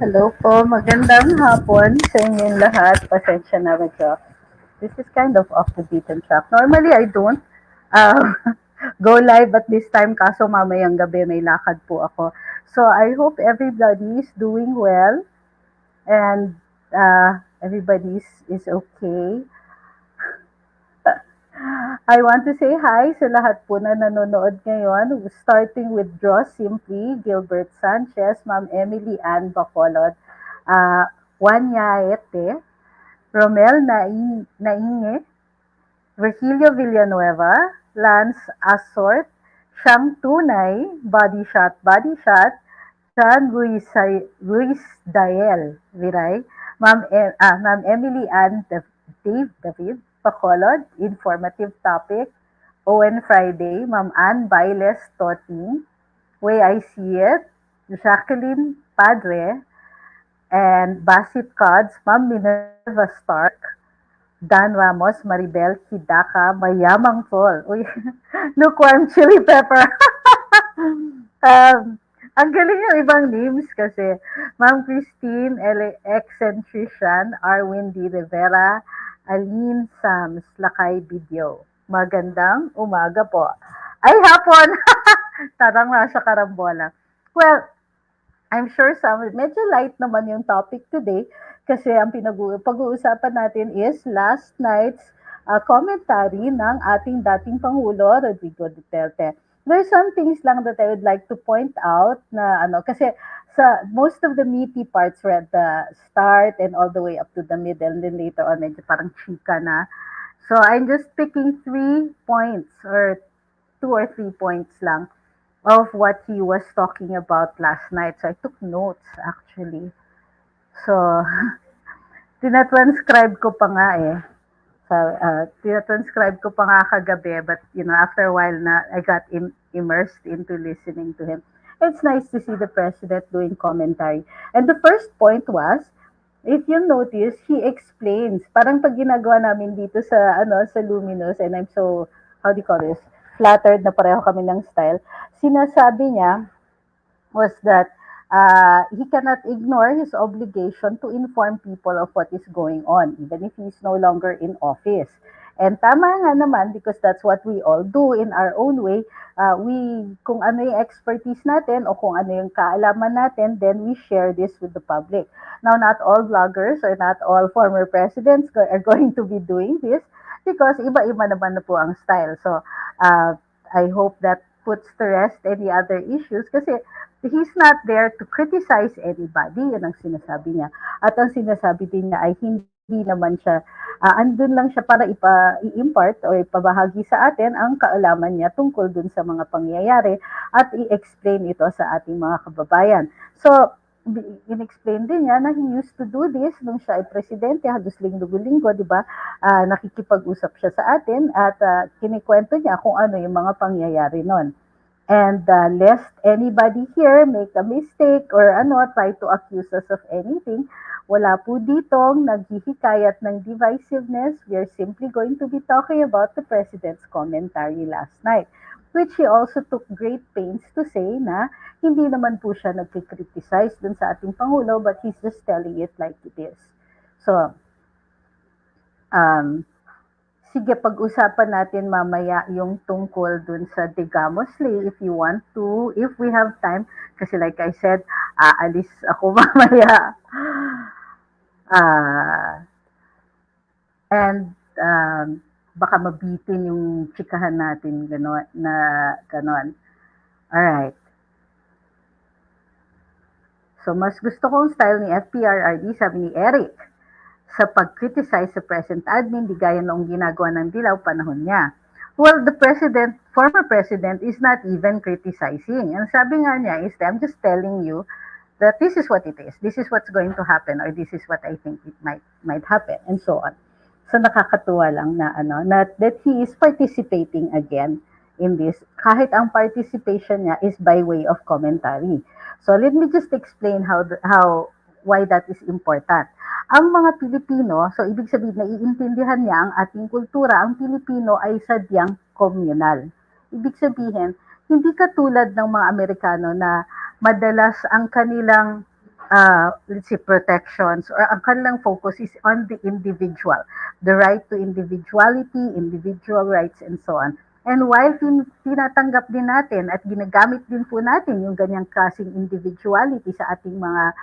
Hello po, magandang hapon sa inyong lahat. Pasensya na medyo. This is kind of off the beaten track. Normally, I don't go live at this time kaso mamayang gabi may lakad po ako. So I hope everybody is doing well and everybody is okay. I want to say hi sa lahat po na nanonood ngayon, starting with Draw Simply, Gilbert Sanchez, Ma'am Emily Ann Bacolod, Juan Yaete, Romel Nainge, Virgilio Villanueva, Lance Asort, Siyang Tunay, Body Shot, John Ruiz Dael, Viray, Ma'am Emily Ann David Bacolod, Informative Topic, Owen Friday, Ma'am Ann Bailes Toting, Way I See It, Jacqueline Padre, and Basit Cods, Ma'am Minerva Stark, Dan Ramos, Maribel Hidaka, Mayamang Tol. Uy, lukewarm chili pepper. um, ang galing yung ibang names kasi. Ma'am Christine, Eccentrician, Arwin D. Rivera, Aline Sams, Lakay Video. Magandang umaga po. Ay, hapon! Tarang nasa karambola. Well, I'm sure medyo light naman yung topic today kasi ang pag-uusapan natin is last night's commentary ng ating dating Pangulo, Rodrigo Duterte. There's some things lang that I would like to point out na kasi sa most of the meaty parts were at the start and all the way up to the middle and then later on medyo parang chika na. So I'm just picking 3 points or 2 or 3 points lang of what he was talking about last night. So I took notes actually. So tinatranscribe ko pa nga eh. So, tinatranscribe ko pa nga kagabi, but after a while na I got immersed into listening to him. It's nice to see the president doing commentary. And the first point was, if you notice, he explains. Parang pag ginagawa namin dito sa Luminous, and I'm so, how do you call this, flattered na pareho kami ng style. Sinasabi niya was that he cannot ignore his obligation to inform people of what is going on, even if he is no longer in office. And tama nga naman, because that's what we all do in our own way. Kung ano yung expertise natin o kung ano yung kaalaman natin, then we share this with the public. Now, not all vloggers or not all former presidents are going to be doing this because iba-iba naman na po ang style. So, I hope that puts to rest any other issues kasi he's not there to criticize anybody, yan ang sinasabi niya. At ang sinasabi din niya ay hindi naman siya, andun lang siya para i-impart o ipabahagi sa atin ang kaalaman niya tungkol dun sa mga pangyayari at i-explain ito sa ating mga kababayan. So, in-explain din niya na he used to do this nung siya ay presidente, halos linggo-linggo, di ba? Nakikipag-usap siya sa atin at kinikwento niya kung ano yung mga pangyayari nun. And lest anybody here make a mistake or try to accuse us of anything, wala po ditong naghihikayat ng divisiveness. We are simply going to be talking about the President's commentary last night, which he also took great pains to say na hindi naman po siya nagkikriticize dun sa ating Pangulo, but he's just telling it like it is. So, sige, pag-usapan natin mamaya yung tungkol dun sa Digamos Lay if you want to, if we have time. Kasi like I said, aalis ako mamaya. And baka mabitin yung chikahan natin ganon. Alright. So, mas gusto kong style ni FPRRD, sabi ni Eric, sa pag-criticize sa present admin, di gaya noong ginagawa ng Dilaw panahon niya. Well, the former president is not even criticizing. Ang sabi nga niya is, I'm just telling you that this is what it is. This is what's going to happen or this is what I think it might happen and so on. So nakakatuwa lang na that he is participating again in this, kahit ang participation niya is by way of commentary. So let me just explain why that is important. Ang mga Pilipino, so ibig sabihin, naiintindihan niya ang ating kultura, ang Pilipino ay sadyang communal. Ibig sabihin, hindi katulad ng mga Amerikano na madalas ang kanilang let's say, protections, or ang kanilang focus is on the individual, the right to individuality, individual rights, and so on. And while tinatanggap din natin at ginagamit din po natin yung ganyang klaseng individuality sa ating mga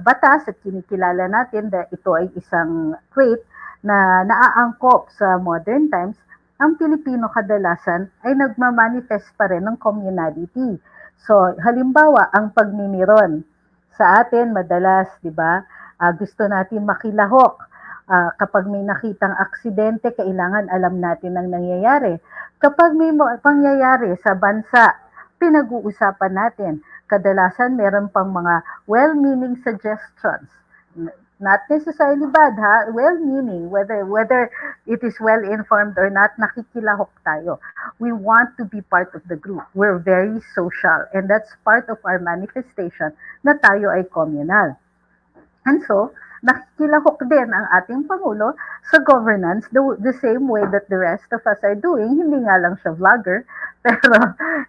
batas at kinikilala natin na ito ay isang trait na naaangkop sa modern times, ang Pilipino kadalasan ay nagmamanifest pa rin ng communality. So, halimbawa, ang pagmimiron sa atin madalas, 'di ba? Gusto natin makilahok. Kapag may nakitang aksidente, kailangan alam natin ang nangyayari. Kapag may pangyayari sa bansa, pinag-uusapan natin. Kadalasan meron pang mga well-meaning suggestions. Not necessarily bad, ha? Well-meaning, whether it is well-informed or not, nakikilahok tayo. We want to be part of the group. We're very social, and that's part of our manifestation na tayo ay communal. And so, nakikilahok din ang ating Pangulo sa governance the same way that the rest of us are doing. Hindi nga lang siya vlogger, pero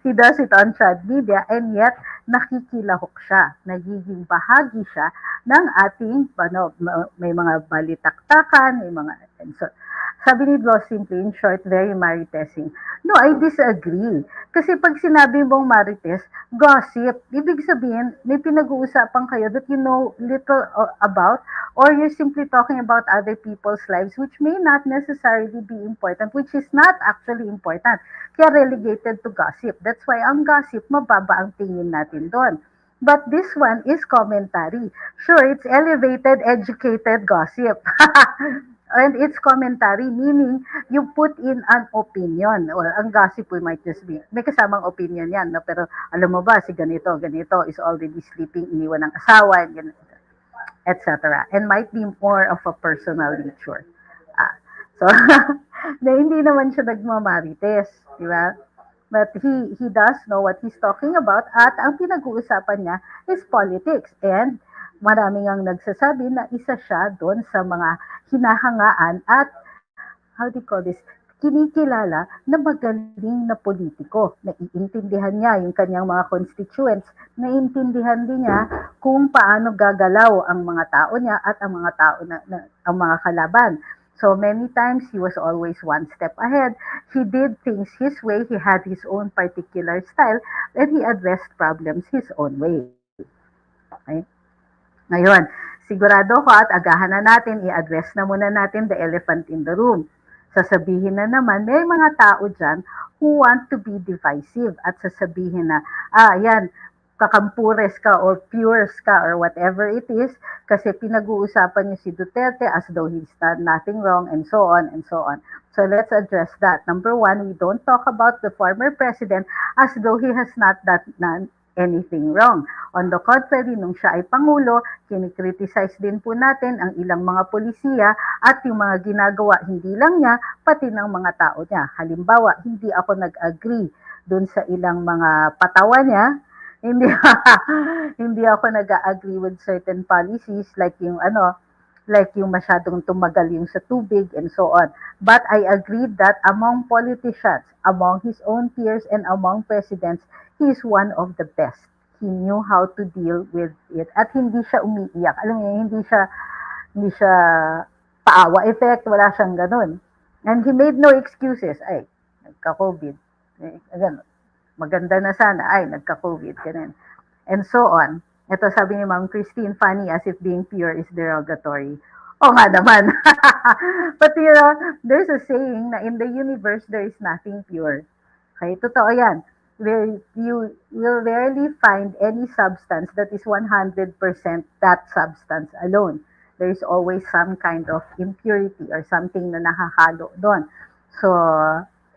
he does it on trad media, and yet nakikilahok siya. Nagiging bahagi siya ng ating, may mga balitaktakan, may mga, and so, sabi ni Blo simply, in short, very maritesing. No, I disagree. Kasi pag sinabi mong marites, gossip, ibig sabihin, may pinag-uusapan kayo that you know little about, or you're simply talking about other people's lives, which may not necessarily be important, which is not actually important. Kaya relegated to gossip. That's why ang gossip, mababa ang tingin natin doon. But this one is commentary. Sure, it's elevated, educated gossip. And it's commentary, meaning you put in an opinion. Or ang gossip, we might just be, may kasamang opinion yan, no? Pero alam mo ba, si ganito, ganito is already sleeping, iniwan ng asawa, and etc. And might be more of a personal nature. So, na hindi naman siya nagmamarites, di ba? But he does know what he's talking about, at ang pinag-uusapan niya is politics. And maraming ang nagsasabi na isa siya doon sa mga hinahangaan at, how do you call this, kinikilala na magaling na politiko. Naiintindihan niya yung kanyang mga constituents. Naiintindihan din niya kung paano gagalaw ang mga tao niya at ang mga tao ang mga kalaban. So many times he was always one step ahead. He did things his way. He had his own particular style, and he addressed problems his own way. Okay? Ngayon, sigurado ko at agahan na natin, i-address na muna natin the elephant in the room. Sasabihin na naman, may mga tao dyan who want to be divisive at sasabihin na, yan, kakampures ka or pures ka or whatever it is kasi pinag-uusapan niyo si Duterte as though he's done nothing wrong and so on and so on. So let's address that. Number one, we don't talk about the former president as though he has not done anything wrong. On the contrary, nung siya ay Pangulo, kinikriticize din po natin ang ilang mga polisiya at yung mga ginagawa hindi lang niya, pati ng mga tao niya. Halimbawa, hindi ako nag-agree dun sa ilang mga patawa niya, hindi hindi ako nag-agree with certain policies like yung masyadong tumagal yung sa tubig and so on. But I agreed that among politicians, among his own peers and among presidents, he is one of the best. He knew how to deal with it at hindi siya umiiyak. Alam niyo, hindi siya paawa effect, wala siyang ganun. And he made no excuses. Ay, nagka-COVID. Ganun. Maganda na sana, ay, nagka-COVID, ganun. And so on. Ito sabi ni Ma'am Christine, funny as if being pure is derogatory. Oh nga naman. But you know, there's a saying na in the universe, there is nothing pure. Okay, totoo yan. You will rarely find any substance that is 100% that substance alone. There is always some kind of impurity or something na nakahalo doon. So,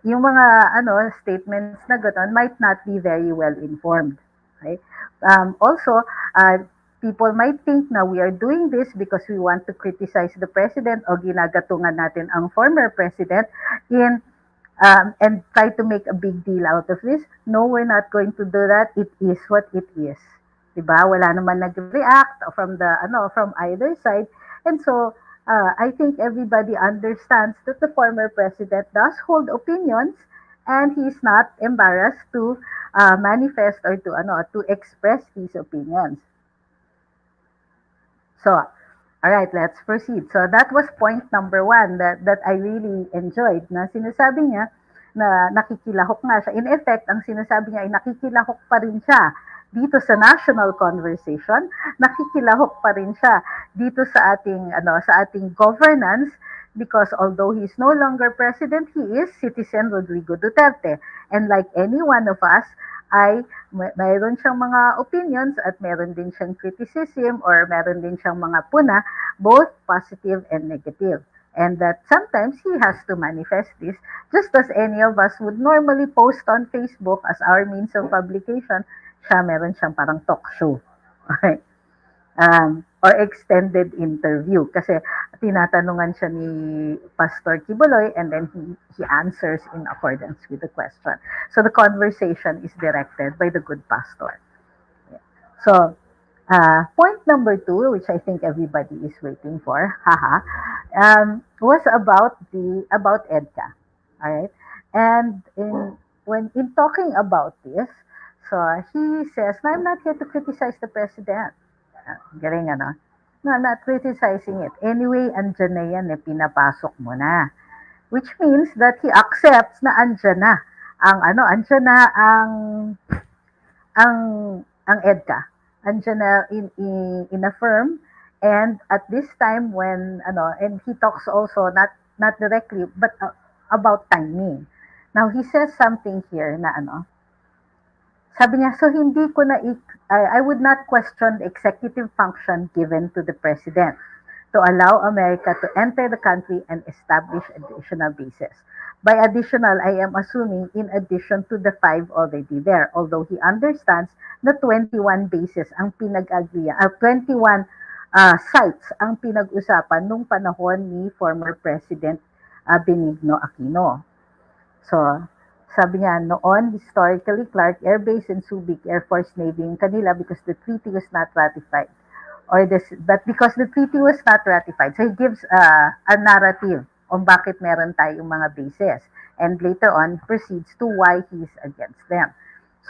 yung mga statements na gano'n might not be very well informed. Okay? Also, people might think na we are doing this because we want to criticize the president o ginagatungan natin ang former president and try to make a big deal out of this. No, we're not going to do that. It is what it is. Diba? Wala naman nag-react from either side. And so, I think everybody understands that the former president does hold opinions and he's not embarrassed to manifest or to express his opinions. So, all right, let's proceed. So that was point number one that I really enjoyed na sinasabi niya na nakikilahok nga siya. In effect, ang sinasabi niya ay nakikilahok pa rin siya dito sa national conversation, nakikilahok pa rin siya dito sa ating governance because although he is no longer president, he is citizen Rodrigo Duterte. And like any one of us, ay mayroon siyang mga opinions at meron din siyang criticism or meron din siyang mga puna, both positive and negative. And that sometimes he has to manifest this just as any of us would normally post on Facebook as our means of publication. Siya meron siyang parang talk show. Okay? Or extended interview. Kasi tinatanungan siya ni Pastor Kibuloy and then he answers in accordance with the question. So the conversation is directed by the good pastor. So, point number two, which I think everybody is waiting for, was about EDCA. All right, and in talking about this, so he says, "No, I'm not here to criticize the president." Galing ano? No, I'm not criticizing it. Anyway, andyan na yan, pinapasok mo na. Which means that he accepts na andyan na andyan na ang EDCA. Andyan na in a firm, and at this time when and he talks also not directly but about timing. Now he says something here na sabi niya, so hindi ko na I would not question the executive function given to the president to allow America to enter the country and establish additional bases. By additional, I am assuming in addition to the 5 already there, although he understands na 21 bases ang pinag-agriya, 21 sites ang pinag-usapan nung panahon ni former President Benigno Aquino. So, sabi niya, noon, historically, Clark Air Base and Subic Air Force Navy yung kanila because the treaty was not ratified. But because the treaty was not ratified, so he gives a narrative on bakit meron tayong mga bases. And later on, proceeds to why he is against them.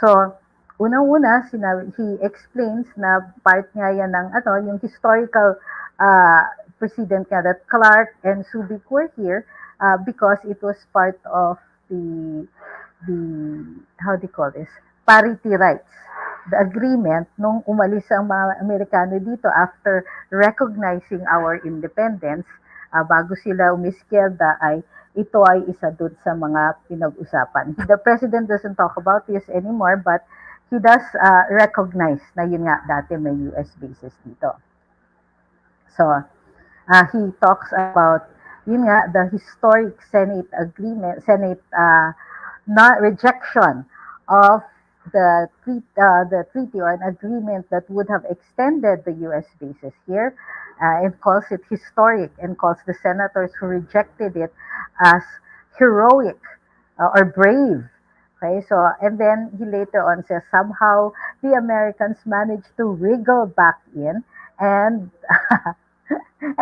So, unang-una, he explains na part nga yan ng yung historical precedent nga that Clark and Subic were here because it was part of the how do you call this, parity rights, the agreement nung umalis ang mga Amerikano dito after recognizing our independence, bago sila umiskierda ay ito ay isa doon sa mga pinag-usapan. The president doesn't talk about this anymore, but he does recognize na yun nga dati may US bases dito. So he talks about yun nga the historic Senate not rejection of the treaty or an agreement that would have extended the U.S. bases here, and calls it historic and calls the senators who rejected it as heroic or brave. Okay, so and then he later on says somehow the Americans managed to wriggle back in and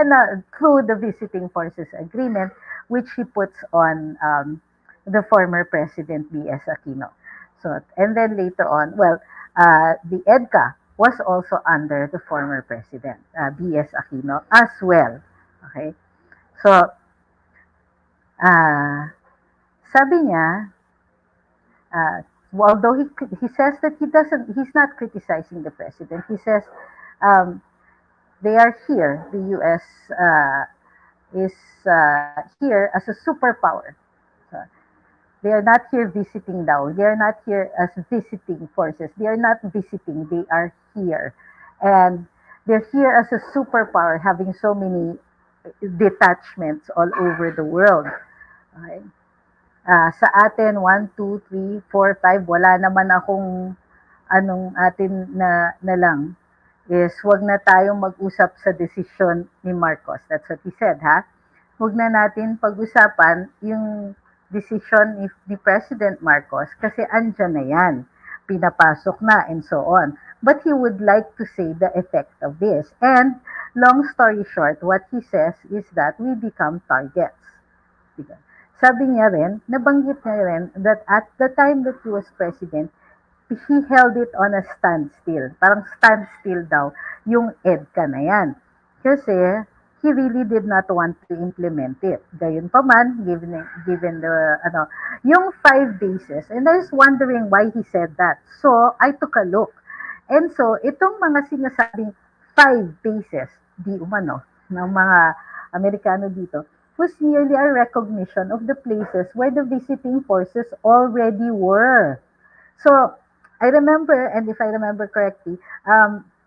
and through the visiting forces agreement, which he puts on the former President B.S. Aquino. So, and then later on, the EDCA was also under the former President, B.S. Aquino, as well. Okay? So, sabi niya, although he says that he's not criticizing the President, he says they are here, the U.S. Is here as a superpower. So, they are not here visiting daw. They are not here as visiting forces. They are not visiting. They are here. And they're here as a superpower, having so many detachments all over the world. Okay? Sa atin, 1, 2, 3, 4, 5, wala naman akong anong atin na lang is wag na tayong mag-usap sa desisyon ni Marcos. That's what he said, ha? Wag na natin pag-usapan yung decision ni President Marcos kasi andyan na yan, pinapasok na and so on. But he would like to say the effect of this. And long story short, what he says is that we become targets. Sabi niya rin, nabanggit niya rin that at the time that he was president, he held it on a standstill. Parang standstill daw yung EDCA na yan. Kasi he really did not want to implement it. Gayunpaman, given the yung 5 bases, and I was wondering why he said that. So I took a look. And so itong mga sinasabing 5 bases, di umano, ng mga Amerikano dito, was merely a recognition of the places where the visiting forces already were. So, I remember, and if I remember correctly,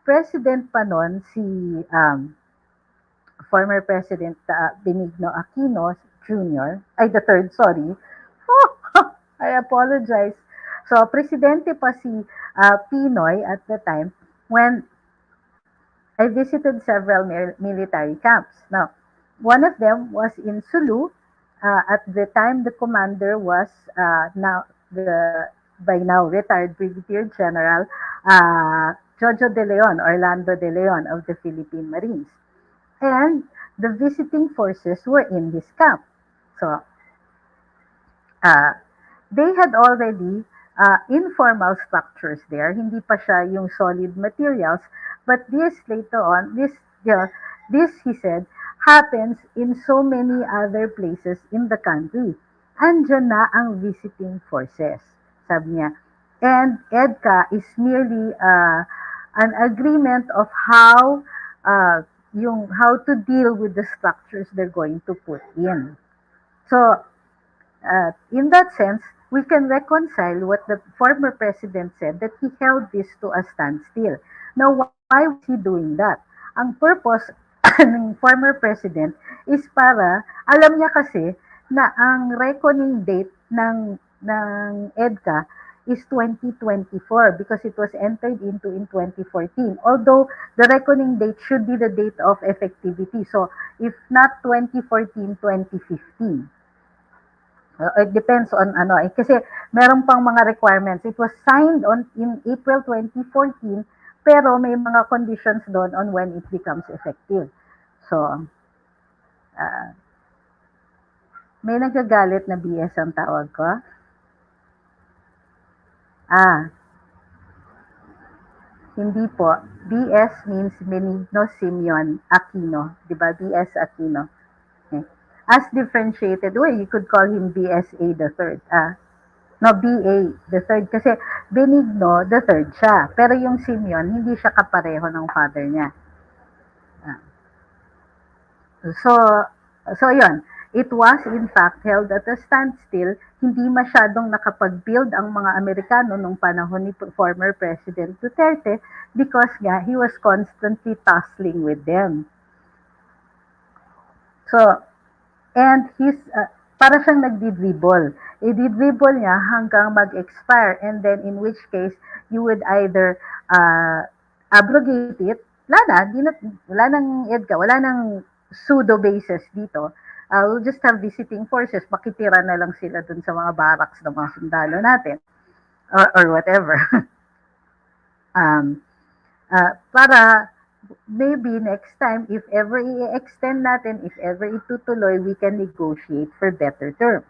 President pa nun, si former President Benigno Aquino Jr., ay the third, sorry. Oh, I apologize. So, presidente pa si Pinoy at the time when I visited several military camps. Now, one of them was in Sulu. At the time, the commander was now the by now retired Brigadier General Jojo De Leon, Orlando De Leon of the Philippine Marines. And the visiting forces were in this camp. So uh, they had already informal structures there. Hindi pa siya yung solid materials. But this later on, this he said, happens in so many other places in the country. Andyan na ang visiting forces, sabi niya. And EDCA is merely an agreement of how to deal with the structures they're going to put in. So in that sense, we can reconcile what the former president said, that he held this to a standstill. Now, why was he doing that? Ang purpose ng former president is para, alam niya kasi na ang reckoning date ng EDCA is 2024 because it was entered into in 2014. Although the reckoning date should be the date of effectivity. So, if not 2014, 2015. It depends on kasi meron pang mga requirements. It was signed on in April 2014 pero may mga conditions doon on when it becomes effective. So, uh, may nagagalit na BS ang tawag ko. Ah, hindi po. BS means Benigno Simeon Aquino. Diba? BS Aquino. Okay. As differentiated, well, you could call him BSA the third. No, BA, the third. Kasi Benigno, the third siya. Pero yung Simeon, hindi siya kapareho ng father niya. Ah. So, so yun. It was in fact held at a standstill. Hindi masyadong nakapag-build ang mga Amerikano nung panahon ni former President Duterte because nga, he was constantly tussling with them. So, and para siyang nagdi-dribble. I-dribble niya hanggang mag-expire, and then in which case, you would either abrogate it, wala nang EDCA, wala nang pseudo bases dito. We'll just have visiting forces, makitira na lang sila dun sa mga barracks ng mga sundalo natin, or whatever. Para maybe next time, if ever i-extend natin, if ever itutuloy, we can negotiate for better terms.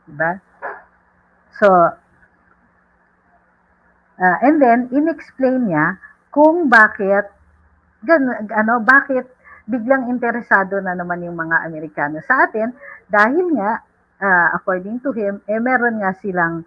Diba? So, and then, in-explain niya kung bakit, bakit biglang interesado na naman yung mga Amerikano sa atin, dahil nga, according to him, meron nga silang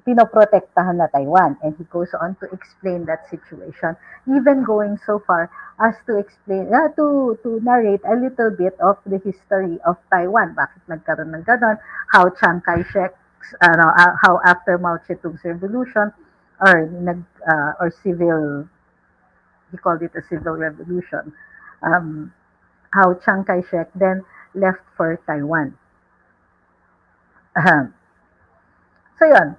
pinoprotektahan na Taiwan. And he goes on to explain that situation, even going so far as to explain, to narrate a little bit of the history of Taiwan. Bakit nagkaroon ng ganon? How Chiang Kai-shek, how after Mao Zedong's revolution, or civil, he called it a civil revolution, how Chiang Kai-shek then left for Taiwan. So yun,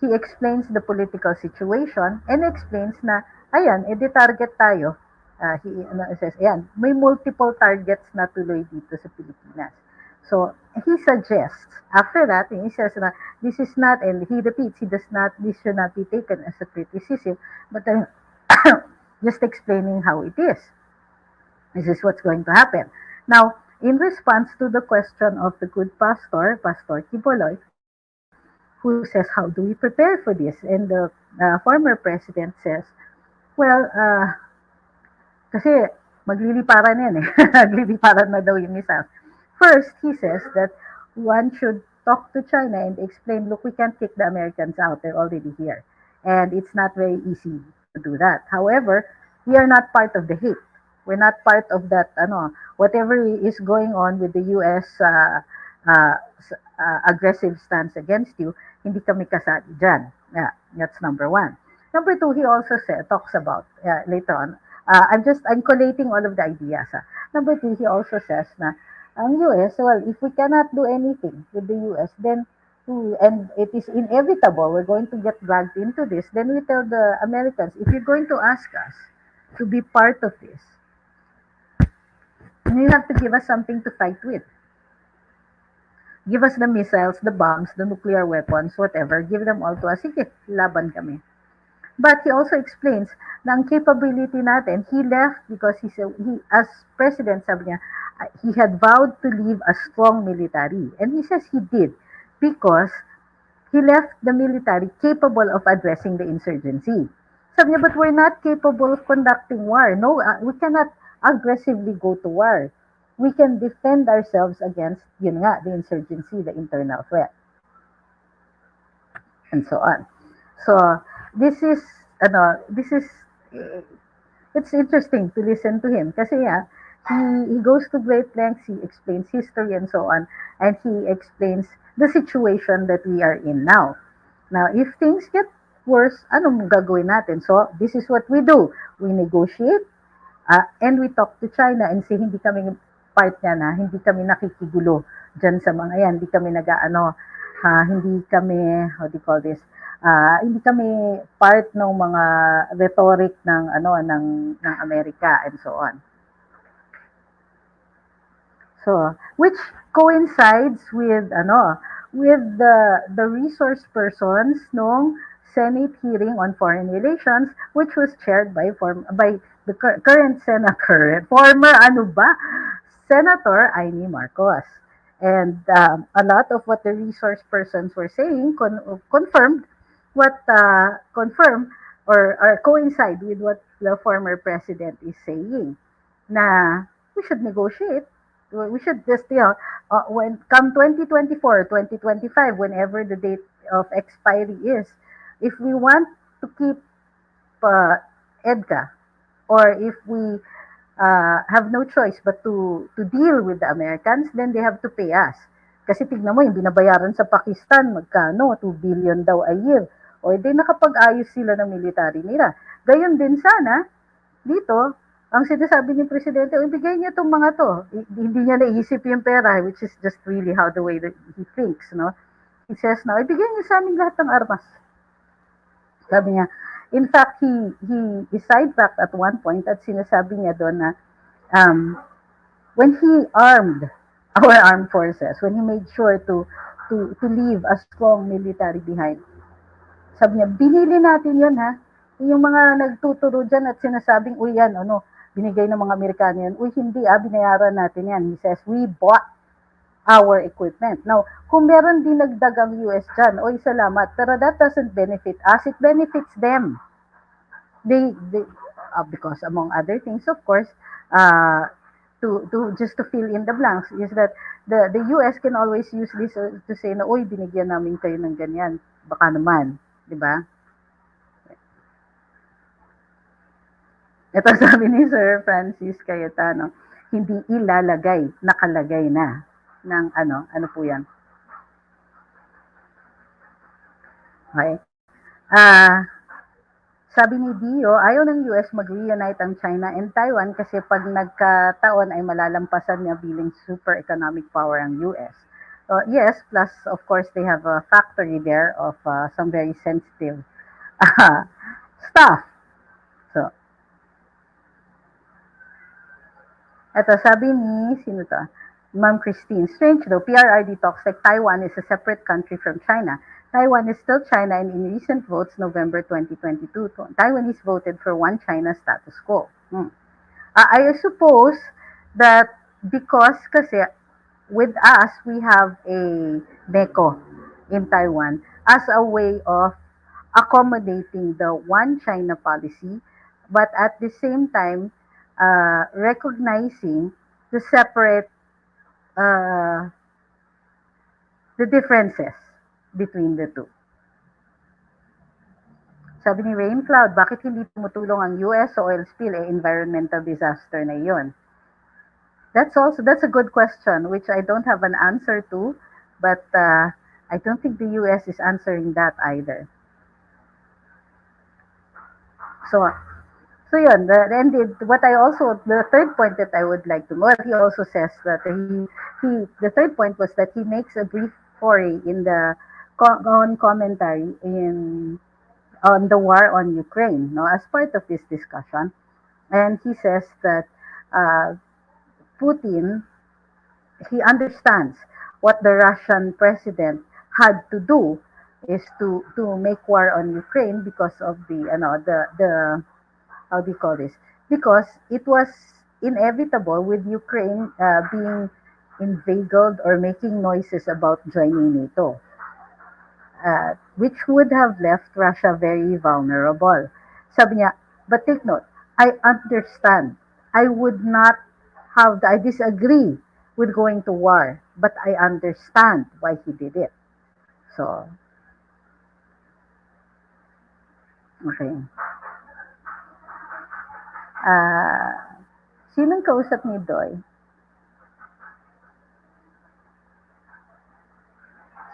he explains the political situation and explains na, ayan, edi-target tayo. He says, ayan, may multiple targets na tuloy dito sa Pilipinas. So, he suggests, after that, he says na, this is not, and he repeats, this should not be taken as a criticism, but I'm just explaining how it is. This is what's going to happen. Now, in response to the question of the good pastor, Pastor Kiboloy, who says, how do we prepare for this? And the former president says, well, Kasi magliliparan yan eh. Magliliparan na daw yung missiles. First, he says that one should talk to China and explain, look, we can't kick the Americans out. They're already here. And it's not very easy to do that. However, we are not part of the hate. We're not part of that, whatever is going on with the U.S. Uh, aggressive stance against you, hindi kami kasali dyan. Yeah, that's number one. Number two, he also talks about, later on, I'm collating all of the ideas. Number two, he also says na ang US, well, if we cannot do anything with the US, then and it is inevitable, we're going to get dragged into this, then we tell the Americans, if you're going to ask us to be part of this, you have to give us something to fight with. Give us the missiles, the bombs, the nuclear weapons, whatever. Give them all to us. Sige, laban kami. But he also explains na ang capability natin, he left because he as president, sabi niya, he had vowed to leave a strong military. And he says he did because he left the military capable of addressing the insurgency. Sabi niya, but we're not capable of conducting war. No, we cannot aggressively go to war. We can defend ourselves against, yun nga, the insurgency, the internal threat, and so on. So, this is, it's interesting to listen to him kasi he goes to great lengths, he explains history and so on, and he explains the situation that we are in now. Now, if things get worse, anong gagawin natin? So, this is what we do. We negotiate, and we talk to China and say, hindi kami part niya na, hindi kami nakikigulo dyan sa mga yan, hindi kami hindi kami, how do you call this, hindi kami part ng mga rhetoric ng ng Amerika and so on. So, which coincides with with the resource persons nung Senate hearing on foreign relations, which was chaired by the current senator, former Senator Amy Marcos. And a lot of what the resource persons were saying confirmed or coincide with what the former president is saying. Na we should negotiate. We should just, when come 2024, 2025, whenever the date of expiry is, if we want to keep EDCA, or if we have no choice but to deal with the Americans, then they have to pay us. Kasi tignan mo, yung binabayaran sa Pakistan, magkano? 2 billion daw a year. O di nakapag-ayos sila ng military nila. Gayon din sana, dito, ang sinasabi ni Presidente, ibigay niyo itong mga to. Hindi niya naisip yung pera, which is just really how the way that he thinks, no? He says, no, ibigay niyo sa amin lahat ng armas. Sabi niya, in fact, he sidetracked at one point at sinasabi niya doon na when he armed our armed forces, when he made sure to leave a strong military behind, sabi niya, binili natin yun ha. Yung mga nagtuturo dyan at sinasabing, uy yan, binigay ng mga Amerikano yan. Uy, hindi binayaran natin yan. He says, we bought our equipment. Now, kung meron din nagdagang US dyan, oy, salamat. Pero that doesn't benefit us. It benefits them. They because among other things, of course, just to fill in the blanks, is that the US can always use this to say na, oy, binigyan namin kayo ng ganyan. Baka naman. Diba? Ito sabi ni Sir Francis Cayetano, hindi ilalagay, nakalagay na ng ano po yan. Okay. Sabi ni Dio, ayaw ng US mag-reunite ang China and Taiwan kasi pag nagkataon ay malalampasan niya bilang super economic power ang US. So, yes, plus of course they have a factory there of some very sensitive stuff. So, eto, sabi ni, sino to? Ma'am Christine, strange though, PRRD talks like Taiwan is a separate country from China. Taiwan is still China, and in recent votes, November 2022, Taiwanese voted for one China status quo. I suppose that because kasi with us, we have a MECO in Taiwan as a way of accommodating the one China policy, but at the same time, recognizing the separate uh, the differences between the two. Sabi ni Rain Cloud, bakit hindi tumutulong ang US sa oil spill? Environmental disaster na yun. That's a good question, which I don't have an answer to, but I don't think the US is answering that either. So, so yun, what I also, the third point that I would like to, well, he also says that the third point was that he makes a brief foray in the on commentary on the war on Ukraine, no, as part of this discussion, and he says that uh, Putin, he understands what the Russian president had to do is to make war on Ukraine because of the how do you call this? Because it was inevitable with Ukraine being inveigled or making noises about joining NATO, which would have left Russia very vulnerable. Sabi niya, but take note, I understand. I would not I disagree with going to war, but I understand why he did it. So, okay. Sinong kausap ni Doy?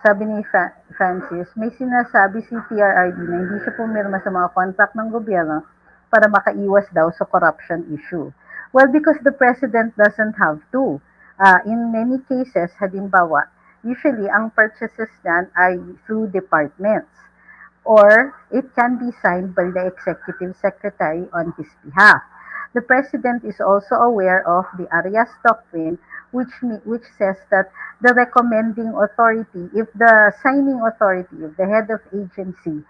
Sabi ni Francis, may sinasabi si FPRRD na hindi siya pumirma sa mga contract ng gobyerno para makaiwas daw sa corruption issue. Well, because the president doesn't have to. In many cases, halimbawa, usually ang purchases niyan ay through departments or it can be signed by the executive secretary on his behalf. The president is also aware of the Arias Doctrine, which says that the recommending authority, if the signing authority, if the head of agency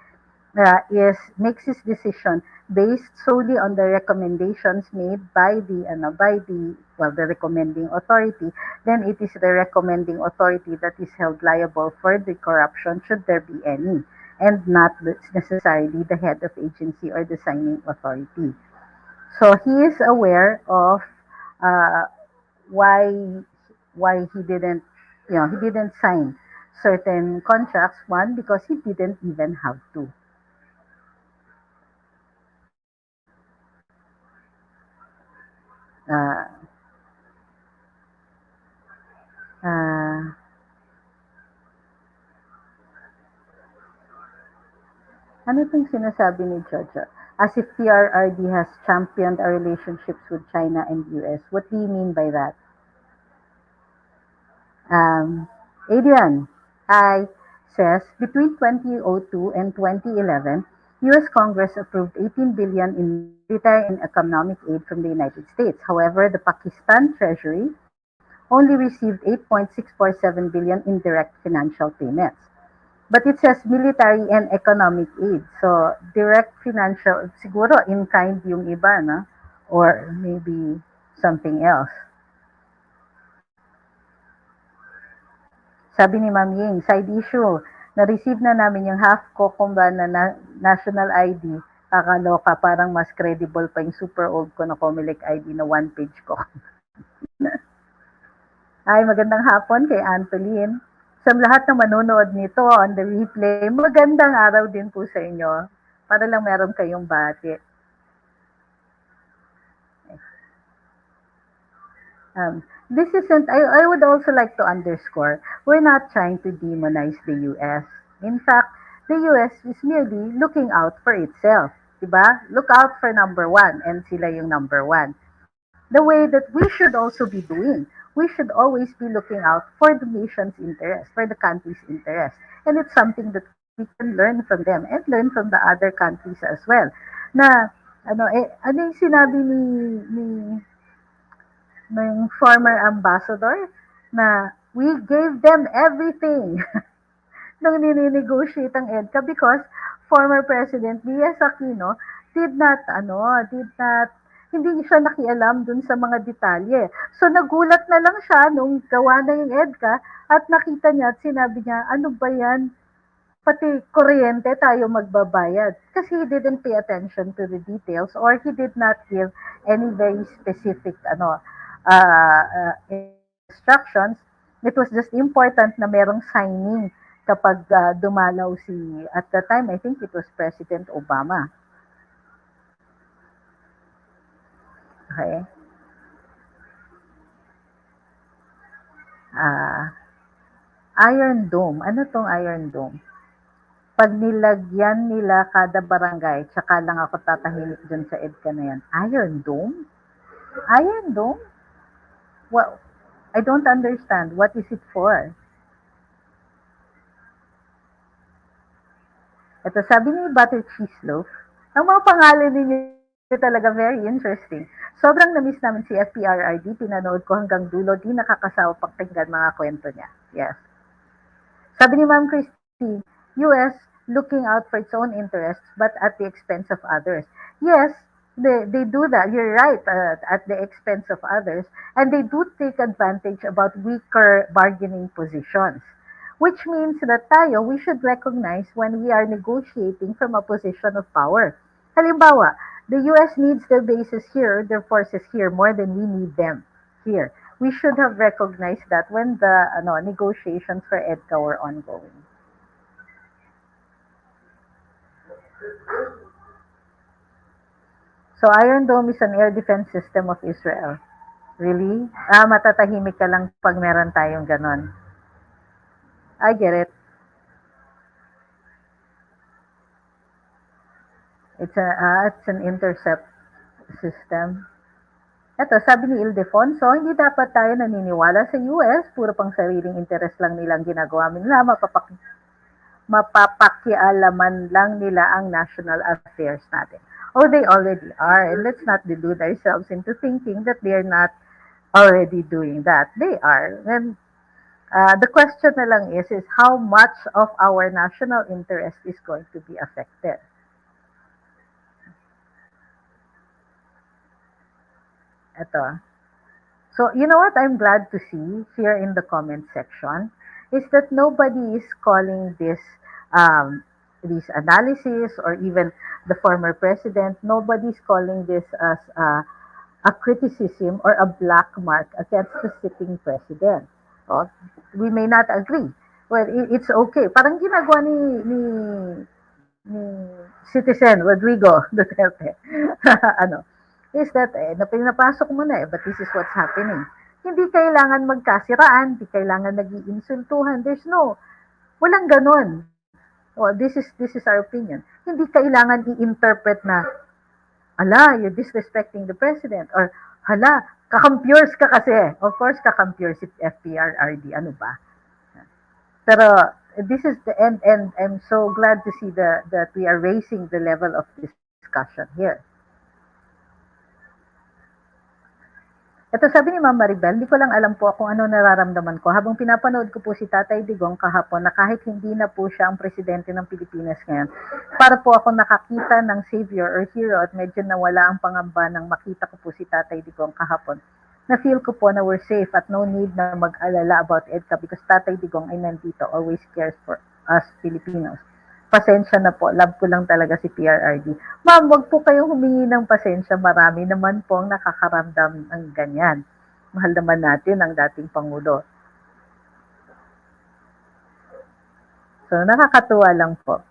makes his decision based solely on the recommendations made by the recommending authority, then it is the recommending authority that is held liable for the corruption should there be any, and not necessarily the head of agency or the signing authority. So he is aware of uh, why he didn't he didn't sign certain contracts. One, because he didn't even have to. Uh, uh, ano itong sinasabi ni Jojo? As if PRRD has championed our relationships with China and US. What do you mean by that? Adrian, hi, says between 2002 and 2011, U.S. Congress approved 18 billion in military and economic aid from the United States. However, the Pakistan Treasury only received 8.647 billion in direct financial payments. But it says military and economic aid. So, direct financial, siguro in kind yung iba, na? Or maybe something else. Sabi ni Ma'am Ying, side issue, na-receive na namin yung half Kokomba na national ID. Kakaloka, parang mas credible pa yung super old ko na Comelec ID na one page ko. Ay, magandang hapon kay Antoline. Sa lahat ng manonood nito on the replay, magandang araw din po sa inyo. Para lang meron kayong bati. This isn't, I would also like to underscore, we're not trying to demonize the US. In fact, the US is merely looking out for itself. Diba? Look out for number one, and sila yung number one. The way that we should also be doing. We should always be looking out for the nation's interest, for the country's interest. And it's something that we can learn from them and learn from the other countries as well. Na, ano yung sinabi ni ng former ambassador na we gave them everything nung nini-negotiate ang EDCA because former President Diaz Aquino did not hindi siya nakialam dun sa mga detalye. So nagulat na lang siya nung gawa na yung EDCA at nakita niya at sinabi niya, ano ba yan? pati kuryente tayo magbabayad. Kasi he didn't pay attention to the details or he did not give any very specific instructions. It was just important na merong signing kapag dumalaw at the time, I think it was President Obama. Okay? Ah, Iron Dome. Ano tong Iron Dome? Pag nilagyan nila kada barangay, tsaka lang ako tatahimik dun sa EDCA na yan. Iron Dome? Iron Dome? Well, I don't understand. What is it for? Ito, sabi ni Butter Cheese Loaf, ang mga pangalan ninyo talaga very interesting. Sobrang na-miss namin si FPRRD. Pinanood ko hanggang dulo. Di nakakasawa pakinggan mga kwento niya. Yes. Sabi ni Ma'am Christie, US looking out for its own interests but at the expense of others. Yes, they do that. You're right, at the expense of others. And they do take advantage about weaker bargaining positions. Which means that tayo, we should recognize when we are negotiating from a position of power. Halimbawa, the US needs their bases here, their forces here, more than we need them here. We should have recognized that when the negotiations for EDCA were ongoing. So Iron Dome is an air defense system of Israel. Really? Matatahimik ka lang pag meron tayong ganon. I get it. It's an intercept system. Ito, sabi ni Ildefonso, hindi dapat tayo naniniwala sa US, puro pang sariling interes lang nilang ginagawa nila, mapapakialaman lang nila ang national affairs natin. Oh, they already are. And let's not delude ourselves into thinking that they're not already doing that. They are. And the question na lang is how much of our national interest is going to be affected. Ito. So, you know what I'm glad to see here in the comment section is that nobody is calling these analysis or even the former president, nobody's calling this as a criticism or a black mark against the sitting president. Oh, we may not agree. Well, it's okay. Parang ginagawa ni Citizen Rodrigo Duterte. ano, is that, na pinapasok mo na but this is what's happening. Hindi kailangan magkasiraan, hindi kailangan nag-iinsultuhan. Walang ganon. Oh, this is our opinion. Hindi kailangan i-interpret na, you're disrespecting the president. Or, kakampures ka kasi. Of course, kakampures si FPRRD. Ano ba? Pero, this is the end, and I'm so glad to see that we are raising the level of discussion here. Ito sabi ni Ma'am Maribel, hindi ko lang alam po kung ano nararamdaman ko habang pinapanood ko po si Tatay Digong kahapon na kahit hindi na po siya ang presidente ng Pilipinas ngayon, para po ako nakakita ng savior or hero at medyo nawala ang pangamba nang makita ko po si Tatay Digong kahapon. Na-feel ko po na we're safe at no need na mag-alala about EDCA because Tatay Digong ay nandito, always cares for us Filipinos. Pasensya na po, love ko lang talaga si PRRD. Ma'am, wag po kayong humingi ng pasensya. Marami naman po ang nakakaramdam ng ganyan. Mahal naman natin ang dating Pangulo. So, nakakatuwa lang po.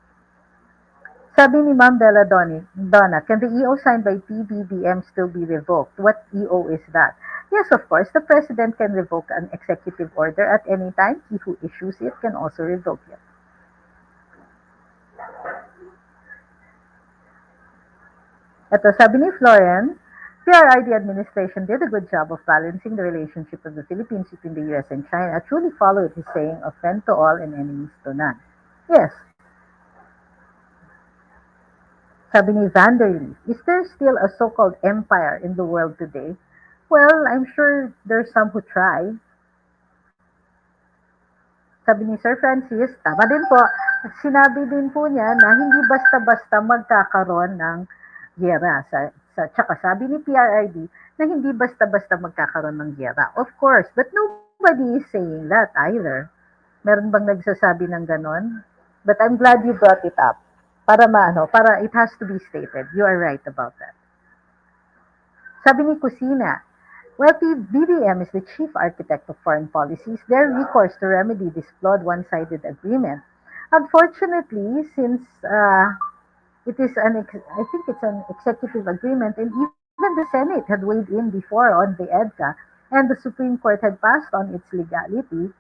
Sabi ni Ma'am Bella Donna, can the EO signed by PBBM still be revoked? What EO is that? Yes, of course, the President can revoke an executive order at any time. He who issues it can also revoke it. Ito, sabi ni Florian, PRRD administration did a good job of balancing the relationship of the Philippines between the US and China, truly followed his saying of friend to all and enemies to none. Yes. Sabi ni Vanderlee, is there still a so-called empire in the world today? Well, I'm sure there's some who try. Sabi ni Sir Francis, tama din po, sinabi din po niya na hindi basta-basta magkakaroon ng giyera. Tsaka sabi ni PRRD na hindi basta-basta magkakaroon ng giyera. Of course, but nobody is saying that either. Meron bang nagsasabi ng ganon? But I'm glad you brought it up. Para it has to be stated. You are right about that. Sabi ni Kusina, well, BBM is the chief architect of foreign policies. Their recourse to remedy this flawed one-sided agreement. Unfortunately, since I think it's an executive agreement, and even the Senate had weighed in before on the EDCA, and the Supreme Court had passed on its legality,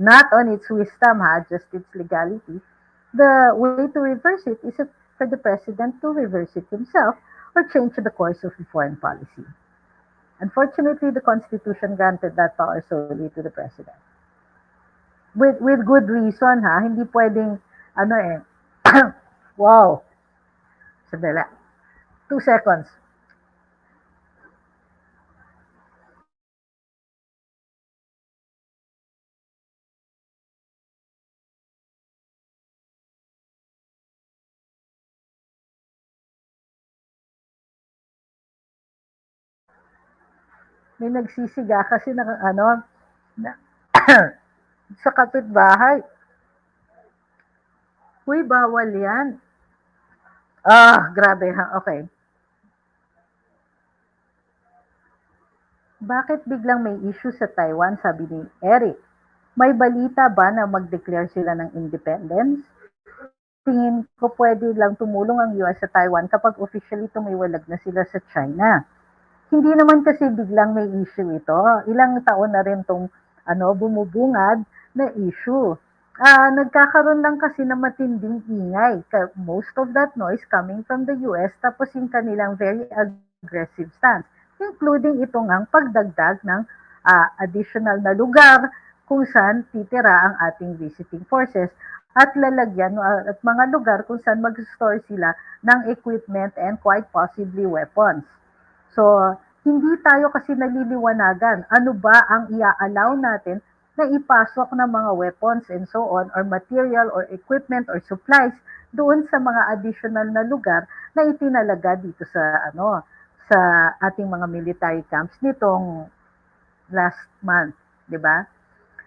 not on its wisdom, just its legality. The way to reverse it is for the president to reverse it himself or change the course of the foreign policy. Unfortunately, the Constitution granted that power solely to the president. With good reason, hindi pwedeng, ano eh, wow, sandali, 2 seconds. May nagsisiga kasi na, sa kapitbahay. Uy, bawal yan. Grabe ha. Okay. Bakit biglang may issue sa Taiwan, sabi ni Eric? May balita ba na mag-declare sila ng independence? Tingin ko pwede lang tumulong ang US sa Taiwan kapag officially tumiwalag na sila sa China. Hindi naman kasi biglang may issue ito. Ilang taon na rin itong bumubungad na issue. Nagkakaroon lang kasi ng matinding ingay. Most of that noise coming from the US, tapos yung kanilang very aggressive stance, including ito ngang pagdagdag ng additional na lugar kung saan titira ang ating visiting forces at lalagyan at mga lugar kung saan mag-store sila ng equipment and quite possibly weapons. So, hindi tayo kasi naliliwanagan ano ba ang ia-allow natin na ipasok ng mga weapons and so on or material or equipment or supplies doon sa mga additional na lugar na itinalaga dito sa ating mga military camps nitong last month, 'di ba?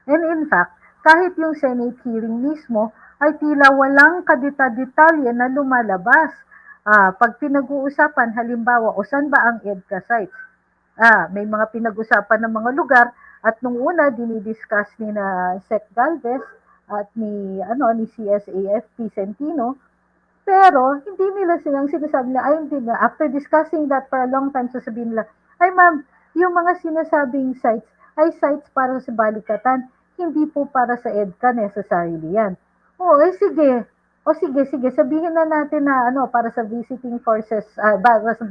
And in fact, kahit yung Senate hearing mismo ay tila walang kadita-detalye na lumalabas. Pag pinag-uusapan, halimbawa, o saan ba ang EDCA sites? May mga pinag-usapan ng mga lugar at nung una dinidiscuss ni na Sec Galvez at ni CSAFP Centino, pero hindi nila silang sinasabi na, ay hindi na, after discussing that for a long time, sasabihin nila, ay ma'am, yung mga sinasabing sites ay sites para sa balikatan, hindi po para sa EDCA necessarily yan. Sige. Sige, sabihin na natin na para sa visiting forces, para sa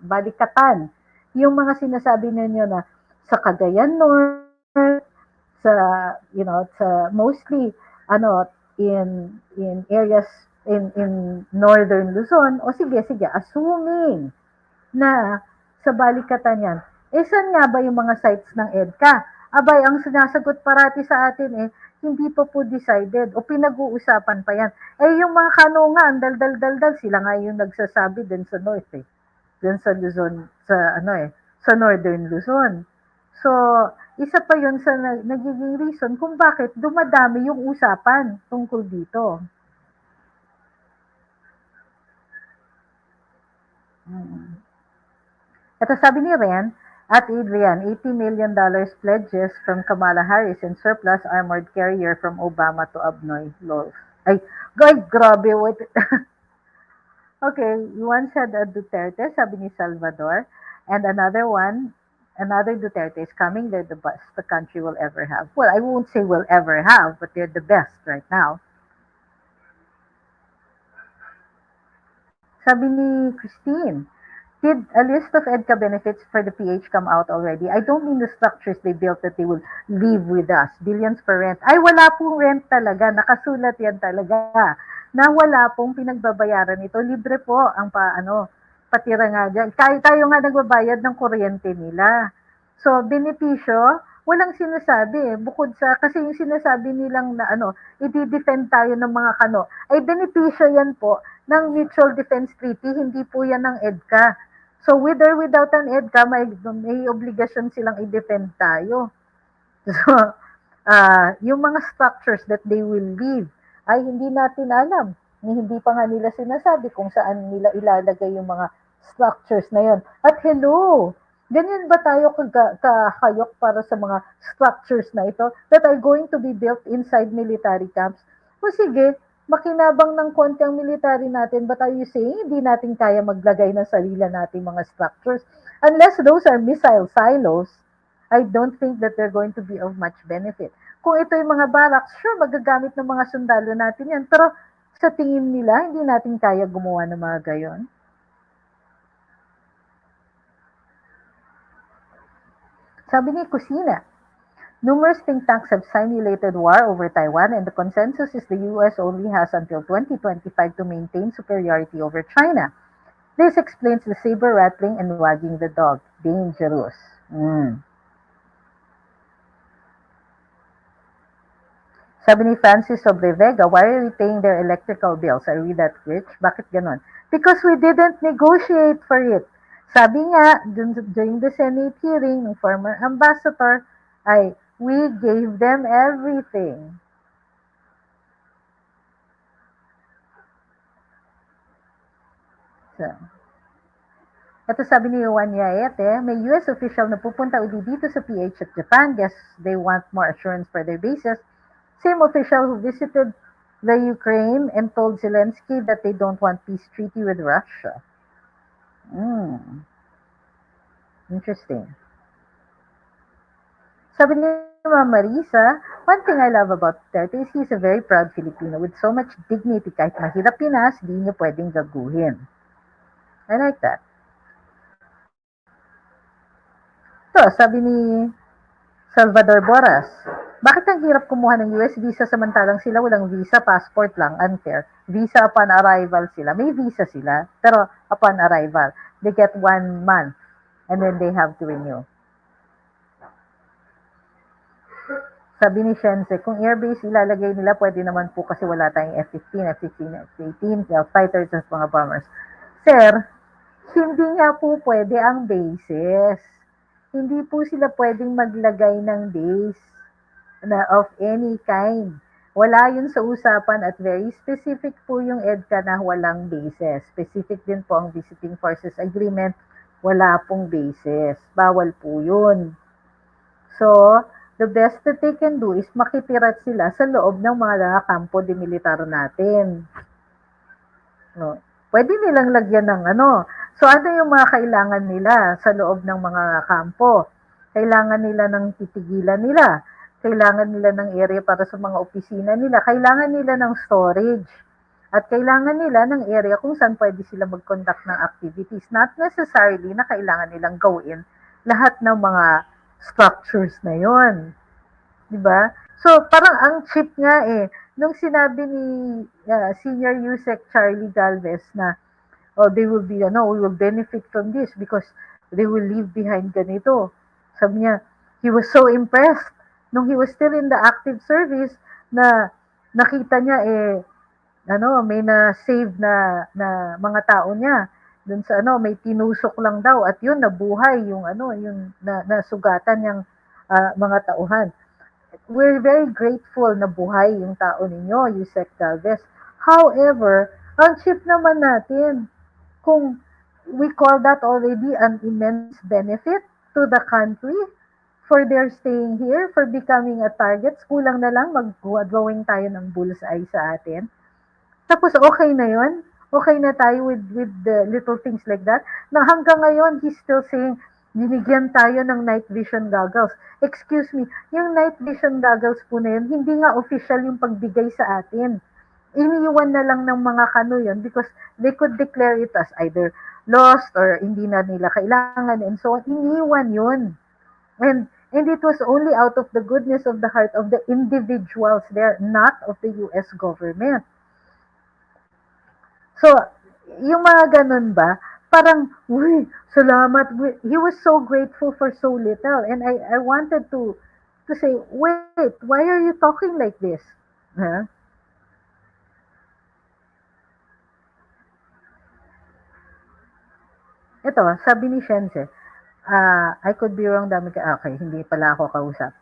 balikatan. Yung mga sinasabi ninyo na sa Cagayan North, sa sa mostly in areas in northern Luzon, sige, assuming na sa balikatan yan. Saan nga ba yung mga sites ng EDCA? Abay, ang sinasagot parati sa atin hindi pa po decided o pinag-uusapan pa yan. Yung mga kanungan, dal-dal-dal, sila nga yung nagsasabi din sa north din sa Luzon, sa northern Luzon. So, isa pa yun sa nagiging reason kung bakit dumadami yung usapan tungkol dito. Ito sabi ni Ren, at Adrian, $80 million pledges from Kamala Harris and surplus armored carrier from Obama to Abnoy. Lol. Ay, grabe. What? Okay, one said Duterte, sabi ni Salvador, and another Duterte is coming. They're the best the country will ever have. Well, I won't say will ever have, but they're the best right now. Sabi ni Christine, did a list of EDCA benefits for the PH come out already? I don't mean the structures they built that they will leave with us. Billions for rent. Ay, wala pong rent talaga. Nakasulat yan talaga. Na wala pong pinagbabayaran ito. Libre po ang patira nga dyan. Tayo nga nagbabayad ng kuryente nila. So, benepisyo, walang sinasabi bukod sa, kasi yung sinasabi nilang na i-defend tayo ng mga ay benepisyo yan po ng Mutual Defense Treaty, hindi po yan ng EDCA. So, with or without an EDCA, may obligasyon silang i-defend tayo. So, yung mga structures that they will leave ay hindi natin alam. Hindi pa nga nila sinasabi kung saan nila ilalagay yung mga structures na yon. At hello, ganyan ba tayo kahayok para sa mga structures na ito that are going to be built inside military camps? O sige, makinabang ng konti ang military natin, but are you saying hindi natin kaya maglagay ng sarili nating mga structures? Unless those are missile silos, I don't think that they're going to be of much benefit. Kung ito yung mga barracks, sure, magagamit ng mga sundalo natin yan. Pero sa tingin nila, hindi natin kaya gumawa ng mga gayon. Sabi ni Kusina, numerous think tanks have simulated war over Taiwan, and the consensus is the US only has until 2025 to maintain superiority over China. This explains the saber rattling and wagging the dog. Dangerous. Sabi ni Francis Sobrevega, why are we paying their electrical bills? Are we that rich? Bakit ganon? Because we didn't negotiate for it. Sabi nga, during the Senate hearing ng former ambassador, ay, we gave them everything. So, ito sabi ni Juan Yaete, may US official na pupunta uli dito sa PH at Japan. Guess they want more assurance for their bases. Same official who visited the Ukraine and told Zelensky that they don't want peace treaty with Russia. Interesting. Sabi ni Ma'am Marisa, one thing I love about Duterte is he's a very proud Filipino with so much dignity. Kahit mahirap Pinas, di niya pwedeng gaguhin. I like that. So, sabi ni Salvador Boras, bakit ang hirap kumuha ng US visa samantalang sila walang visa, passport lang, unfair. Visa upon arrival sila. May visa sila, pero upon arrival, they get 1 month and then they have to renew. Sabi ni Shense, kung airbase ilalagay nila, pwede naman po kasi wala tayong F-15, F-16, F-18, fighters at mga bombers. Sir, hindi nga po pwede ang bases. Hindi po sila pwedeng maglagay ng base na of any kind. Wala yun sa usapan at very specific po yung EDCA na walang bases. Specific din po ang Visiting Forces Agreement, wala pong bases. Bawal po yun. So, the best that they can do is makitirat sila sa loob ng mga kampo de militar natin. No. Pwede nilang lagyan ng ano. So, ano yung mga kailangan nila sa loob ng mga kampo? Kailangan nila ng titigilan nila. Kailangan nila ng area para sa mga opisina nila. Kailangan nila ng storage. At kailangan nila ng area kung saan pwede sila mag-conduct ng activities. Not necessarily na kailangan nilang gawin lahat ng mga structures na yon, di ba? So parang ang cheap nga nung sinabi ni Senior USEC Charlie Galvez na they will be we will benefit from this because they will leave behind ganito. Sabi niya, he was so impressed nung he was still in the active service na nakita niya may na-save na mga tao niya. Dun sa may tinusok lang daw at yun nabuhay yung yung nasugatan niyang mga tauhan. We're very grateful na buhay yung tao ninyo, Yusek Galvez. However, ang cheap naman natin kung we call that already an immense benefit to the country for their staying here, for becoming a target. Kulang na lang mag-drawing tayo ng bullseye sa atin. Tapos okay na yon. Okay na tayo with the little things like that. Na hanggang ngayon, he's still saying, binigyan tayo ng night vision goggles. Excuse me, yung night vision goggles po na yun, hindi nga official yung pagbigay sa atin. Iniiwan na lang ng mga kano yun because they could declare it as either lost or hindi na nila kailangan and so on. Iniiwan yun. And it was only out of the goodness of the heart of the individuals there, not of the US government. So, yung mga ganun ba, parang, uy, salamat. He was so grateful for so little. And I wanted to say, wait, why are you talking like this? Huh? Ito, sabi ni Shense, I could be wrong, hindi pala ako kausap.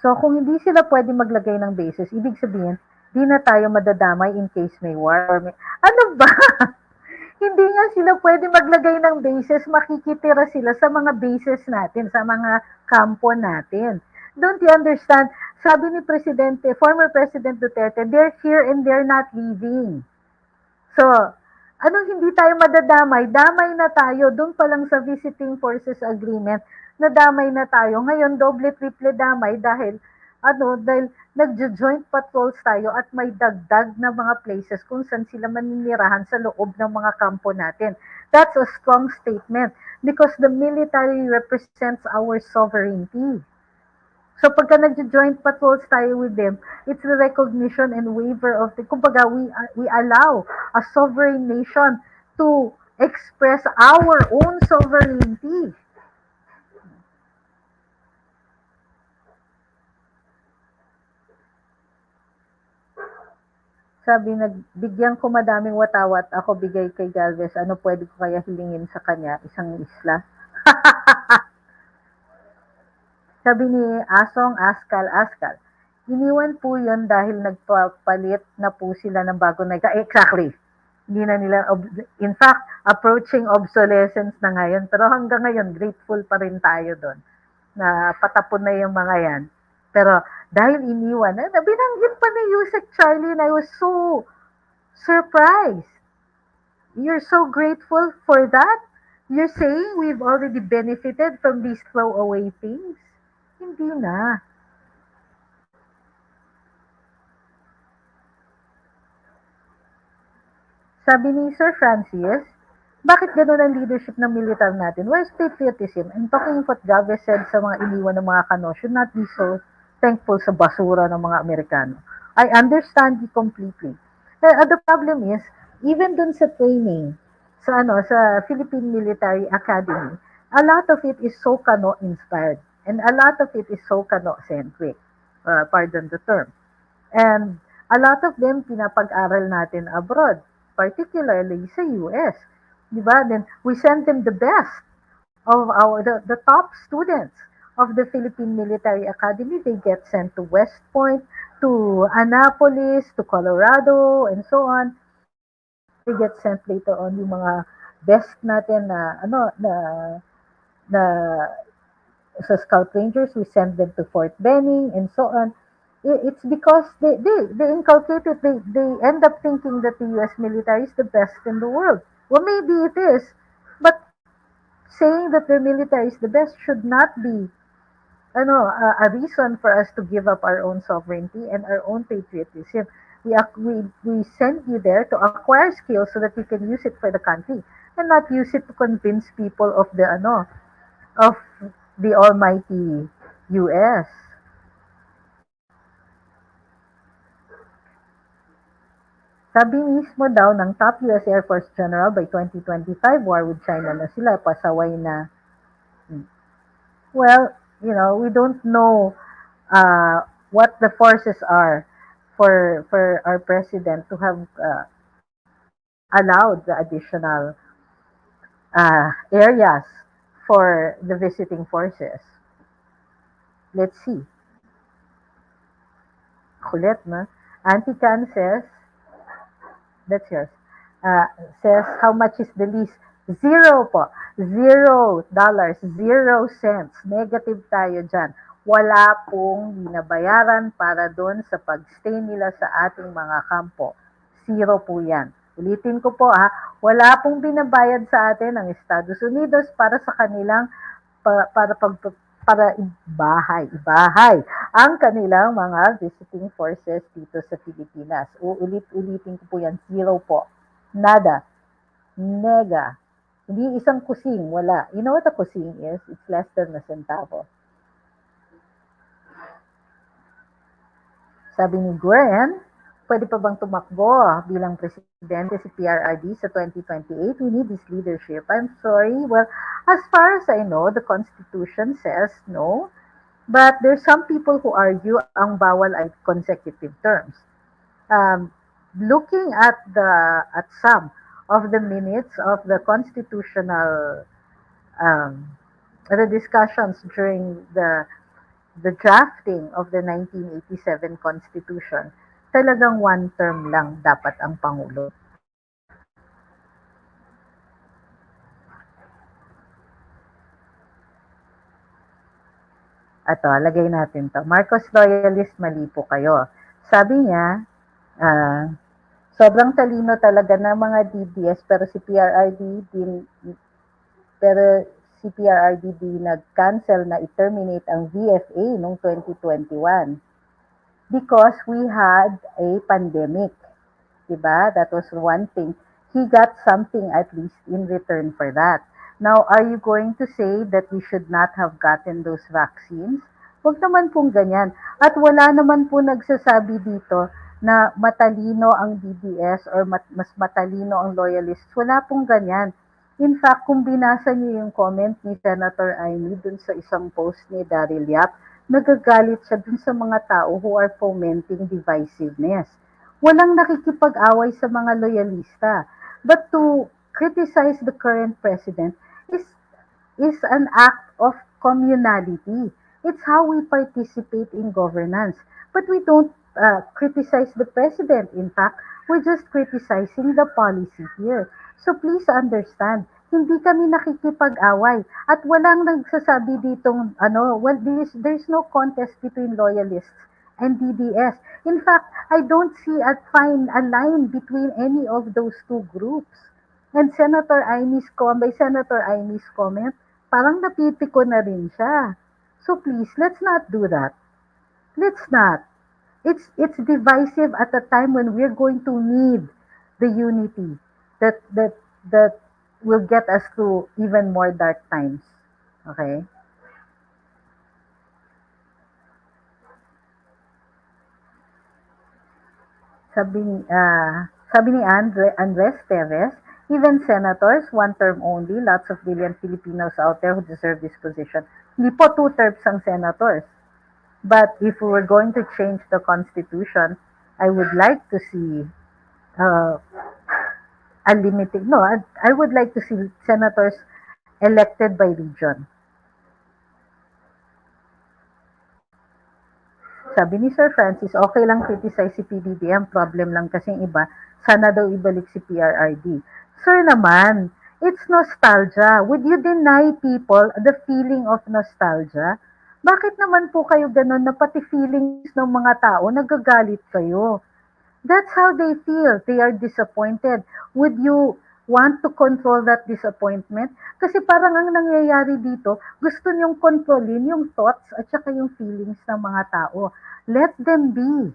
So, kung hindi sila pwede maglagay ng bases, ibig sabihin, di na tayo madadamay in case may war or may... Ano ba? Hindi nga sila pwede maglagay ng bases, makikitira sila sa mga bases natin, sa mga kampo natin. Don't you understand? Sabi ni Presidente, former President Duterte, they're here and they're not leaving. So, anong hindi tayo madadamay? Damay na tayo. Doon pa lang sa Visiting Forces Agreement, nadamay na tayo. Ngayon, doble-triple damay dahil nagjo-joint patrols tayo at may dagdag na mga places kung saan sila maninirahan sa loob ng mga kampo natin. That's a strong statement because the military represents our sovereignty. So pagka nagjo-joint patrols tayo with them, it's the recognition and waiver of the, kumbaga we allow a sovereign nation to express our own sovereignty. Sabi, nagbigyan ko madaming watawat, ako bigay kay Galvez, ano pwede ko kaya hilingin sa kanya? Isang isla? Sabi ni Asong Askal, iniwan po yun dahil nagpapalit na po sila ng bago na... Exactly. Hindi na nila, in fact, approaching obsolescence na ngayon. Pero hanggang ngayon, grateful pa rin tayo doon na patapon na yung mga yan. Pero dahil iniwan, binanggit pa ni Yusek Charlie and I was so surprised. You're so grateful for that? You're saying we've already benefited from these throwaway things? Hindi na. Sabi ni Sir Francis, bakit gano'n ang leadership ng militar natin? Where's patriotism? And talking what Galvez said sa mga iniwan ng mga kano should not be so thankful sa basura ng mga Amerikano. I understand you completely. The problem is, even dun sa training, sa Philippine Military Academy, a lot of it is so kano inspired. And a lot of it is so kano-centric. Pardon the term. And a lot of them pinapag-aral natin abroad, particularly sa US. Diba? Then we send them the best of the top students of the Philippine Military Academy. They get sent to West Point, to Annapolis, to Colorado, and so on. They get sent later on yung mga best natin na sa Scout Rangers, we send them to Fort Benning and so on. It's because they inculcate it. They end up thinking that the U.S. military is the best in the world. Well, maybe it is, but saying that the military is the best should not be a reason for us to give up our own sovereignty and our own patriotism. We send you there to acquire skills so that you can use it for the country and not use it to convince people of the almighty US. Sabi mismo daw ng top US Air Force General by 2025, war with China na sila, pasaway na. Well, we don't know what the forces are for our president to have allowed the additional areas for the visiting forces. Let's see. Kulit, no? Auntie Can says, that's yours. Says, how much is the lease? Zero po. $0. 0 cents. Negative tayo dyan. Wala pong binabayaran para doon sa pagstay nila sa ating mga kampo. Zero po yan. Ulitin ko po wala pong binabayad sa atin ng Estados Unidos para sa kanilang para ibahay ang kanilang mga visiting forces dito sa Pilipinas. Ulitin ko po yan, zero po. Nada. Nega. Hindi isang kusing, wala. You know what a kusing is? It's less than a centavo. Sabi ni Gwen, pwede pa bang tumakbo bilang presidente si PRRD sa 2028? We need this leadership. I'm sorry. Well, as far as I know, the Constitution says no. But there's some people who argue ang bawal ay consecutive terms. Looking at some of the minutes of the constitutional the discussions during the drafting of the 1987 Constitution, talagang one term lang dapat ang Pangulo. Ato, lagay natin to. Marcos loyalist, mali po kayo. Sabi niya, ah, sobrang talino talaga ng mga DDS pero si PRRD din pero si PRRD din nag-cancel na i-terminate ang VFA noong 2021 because we had a pandemic. Diba? That was one thing. He got something at least in return for that. Now, are you going to say that we should not have gotten those vaccines? Huwag naman pong ganyan. At wala naman po nagsasabi dito na matalino ang DDS or mas matalino ang loyalists. Wala pong ganyan. In fact, kung binasa niyo yung comment ni Senator Amy dun sa isang post ni Daryl Yap, nagagalit siya dun sa mga tao who are fomenting divisiveness. Walang nakikipag-away sa mga loyalista. But to criticize the current president is is an act of communality. It's how we participate in governance. But we don't criticize the president. In fact, we're just criticizing the policy here. So please understand, hindi kami nakikipag-away at walang nagsasabi ditong well, there's no contest between loyalists and DDS. In fact, I don't see a fine a line between any of those two groups. And by Senator Amy's comment, parang napipiko na rin siya. So please, let's not do that. Let's not. It's divisive at a time when we're going to need the unity that will get us through even more dark times. Okay? Sabi ni Andres Teves, even senators, one term only, lots of brilliant Filipinos out there who deserve this position. Hindi po two terms ang senators. But if we were going to change the constitution, I would like to see uh, unlimited. No, I would like to see senators elected by region. Sabi ni Sir Francis, okay lang criticize si PBBM, problem lang kasing iba, sana daw ibalik si PRRD. Sir naman, it's nostalgia. Would you deny people the feeling of nostalgia? Bakit naman po kayo ganun na pati feelings ng mga tao nagagalit kayo? That's how they feel. They are disappointed. Would you want to control that disappointment? Kasi parang ang nangyayari dito, gusto niyong kontrolin yung thoughts at saka yung feelings ng mga tao. Let them be.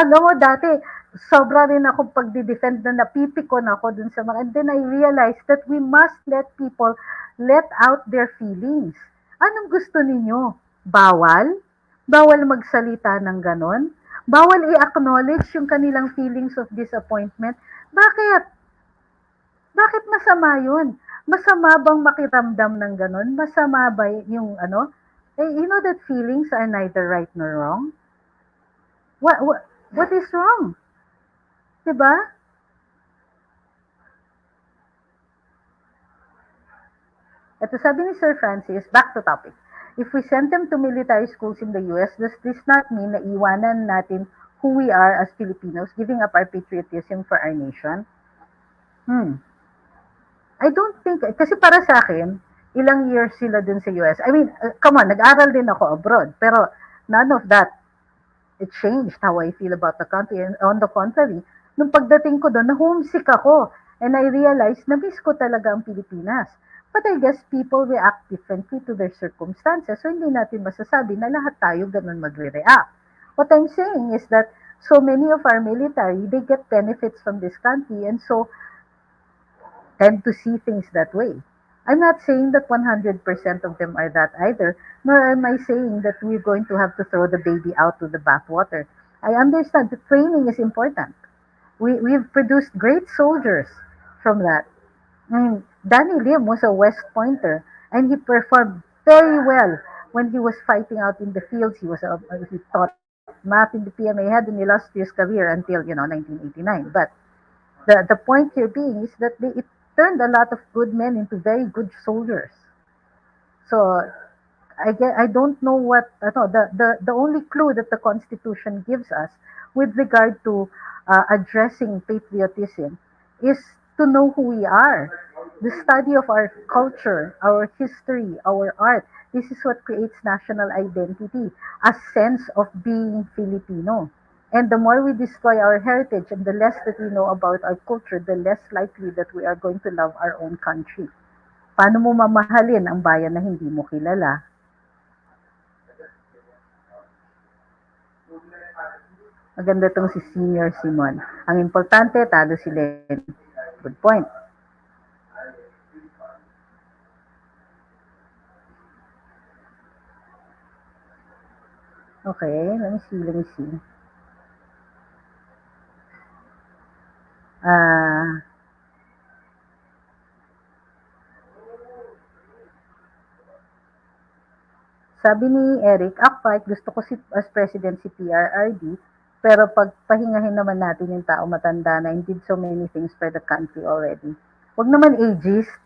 Alam mo, dati, sobra rin ako pagdi-defend na napipikon ako dun sa mga, and then I realized that we must let people let out their feelings. Anong gusto ninyo? Bawal? Bawal magsalita ng ganon? Bawal i-acknowledge yung kanilang feelings of disappointment? Bakit? Bakit masama yun? Masama bang makiramdam ng ganon? Masama ba yung you know that feelings are neither right nor wrong? What is wrong? Diba? Ito sabi ni Sir Francis, back to topic. If we send them to military schools in the US, does this not mean na iwanan natin who we are as Filipinos, giving up our patriotism for our nation? I don't think, kasi para sa akin, ilang years sila dun sa US. I mean, come on, nag-aral din ako abroad, pero none of that, it changed how I feel about the country. And on the contrary, nung pagdating ko doon, na-homesick ako. And I realized, na-miss ko talaga ang Pilipinas. But I guess people react differently to their circumstances. So hindi natin masasabi na lahat tayo ganun magre-react. What I'm saying is that so many of our military, they get benefits from this country and so tend to see things that way. I'm not saying that 100% of them are that either, nor am I saying that we're going to have to throw the baby out with the bathwater. I understand that training is important. We've produced great soldiers from that. I mean, Danny Lim was a West Pointer, and he performed very well when he was fighting out in the fields. He taught math in the PMA, had an illustrious career until 1989. But the point here being is that it turned a lot of good men into very good soldiers. So I don't know what the only clue that the Constitution gives us with regard to addressing patriotism is to know who we are. The study of our culture, our history, our art. This is what creates national identity, a sense of being Filipino. And the more we destroy our heritage and the less that we know about our culture, the less likely that we are going to love our own country. Paano mo mamahalin ang bayan na hindi mo kilala? Maganda tong si Senior Simon. Ang importante, talo si Len. Good point. Okay, let me see. Ah, sabi ni Eric, kahit gusto ko as president si PRRD, pero pag pahingahin naman natin yung tao matanda na and did so many things for the country already. Wag naman ageist.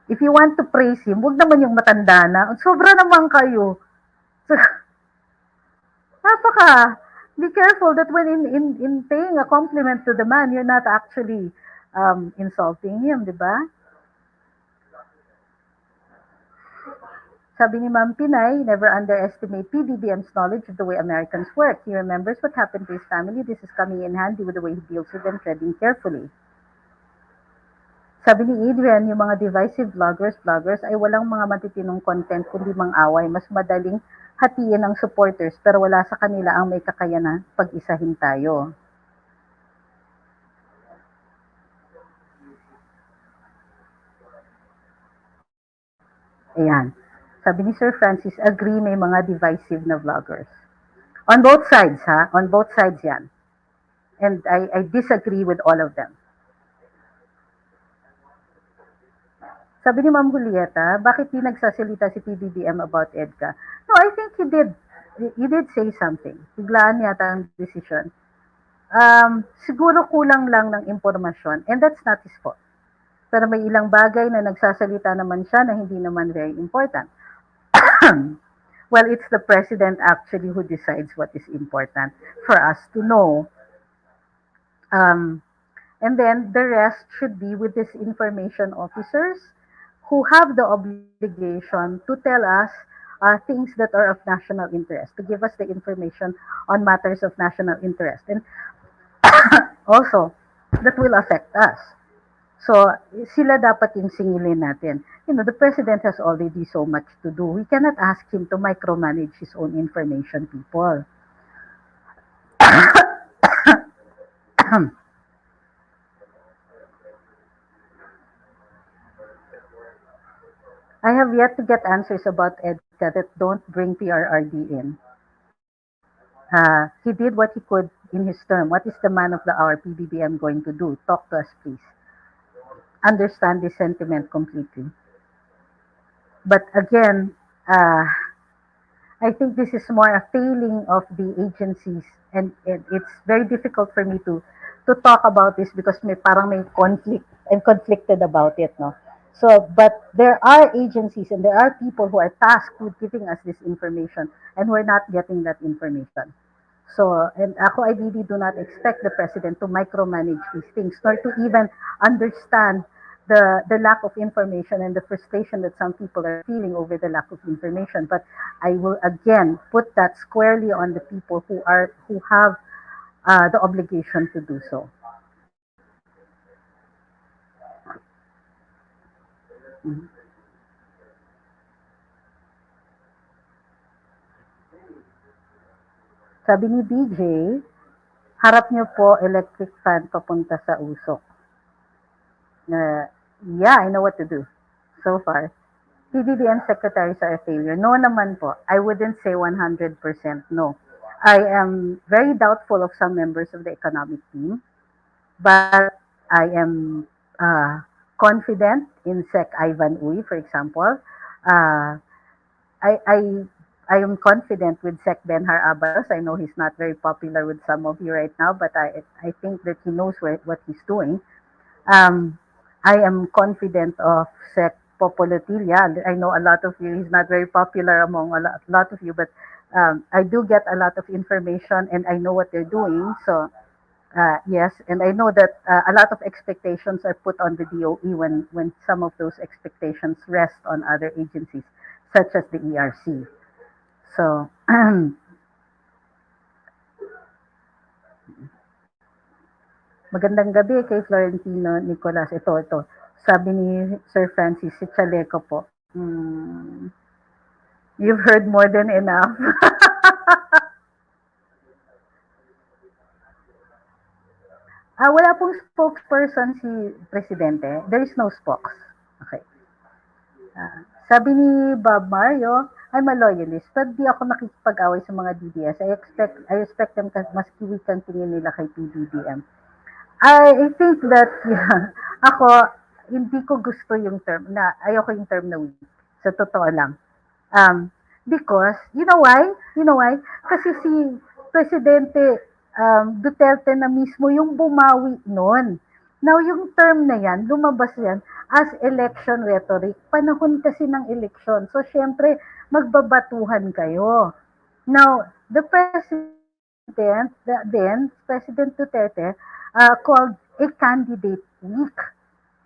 If you want to praise him, wag naman yung matanda na. Sobra naman kayo. So, napaka, be careful that when in paying a compliment to the man, you're not actually insulting him, di ba? Sabi ni Ma'am Pinay, never underestimate PBBM's knowledge of the way Americans work. He remembers what happened to his family. This is coming in handy with the way he deals with them, treading carefully. Sabi ni Adrian, yung mga divisive vloggers ay walang mga matitinong content kundi mang-away. Mas madaling hatiin ang supporters pero wala sa kanila ang may kakayanan pag-isahin tayo. Ayan. Sabi ni Sir Francis, agree may mga divisive na vloggers. On both sides, ha? On both sides yan. And I disagree with all of them. Sabi ni Ma'am Julieta, bakit di nagsasalita si PBBM about EDCA? No, I think he did. He did say something. Biglaan yata ang decision. Siguro kulang lang ng impormasyon and that's not his fault. Pero may ilang bagay na nagsasalita naman siya na hindi naman very important. Well, it's the president actually who decides what is important for us to know. And then the rest should be with these information officers who have the obligation to tell us things that are of national interest, to give us the information on matters of national interest, and also that will affect us. So, sila dapat yung singilin natin. You know, the president has already so much to do. We cannot ask him to micromanage his own information people. I have yet to get answers about EDCA that don't bring PRRD in. He did what he could in his term. What is the man of the hour PBBM going to do? Talk to us, please. Understand this sentiment completely. But again, I think this is more a failing of the agencies, and it's very difficult for me to talk about this because parang may conflict. I'm conflicted about it, no. So, but there are agencies and there are people who are tasked with giving us this information, and we're not getting that information. So, and ako, I really do not expect the president to micromanage these things, nor to even understand the lack of information and the frustration that some people are feeling over the lack of information. But I will again put that squarely on the people who have the obligation to do so. Mm-hmm. Sabi ni BJ, harap niyo po electric fan papunta sa usok. Yeah, I know what to do so far. PBBM secretaries are a failure. No naman po. I wouldn't say 100% no. I am very doubtful of some members of the economic team, but I am confident in Sec Ivan Uy, for example. I am confident with Sec Benhar Abalos. I know he's not very popular with some of you right now, but I think that he knows what he's doing. I am confident of Sec Popolotilla. I know a lot of you, he's not very popular among a lot of you, but I do get a lot of information and I know what they're doing. So yes, and I know that a lot of expectations are put on the DOE when some of those expectations rest on other agencies, such as the ERC. So, magandang gabi kay Florentino Nicolas. Ito. Sabi ni Sir Francis, si Chaleco po. You've heard more than enough. Wala pong spokesperson si Presidente. There is no spokes. Okay. Sabi ni Bob Mario, I'm a loyalist, but di ako nakikipag-away sa mga DDS. I respect them maski weak ang tingin nila kay PBBM. I think that, yeah, ako, hindi ko gusto yung term, ayoko yung term na weak. Sa totoo lang. Um, because, you know why? You know why? Kasi si Presidente Duterte na mismo yung bumawi noon. Now, yung term na yan, lumabas yan as election rhetoric. Panahon kasi ng election. So, syempre, magbabatuhan kayo. Now, the President Duterte, called a candidate weak.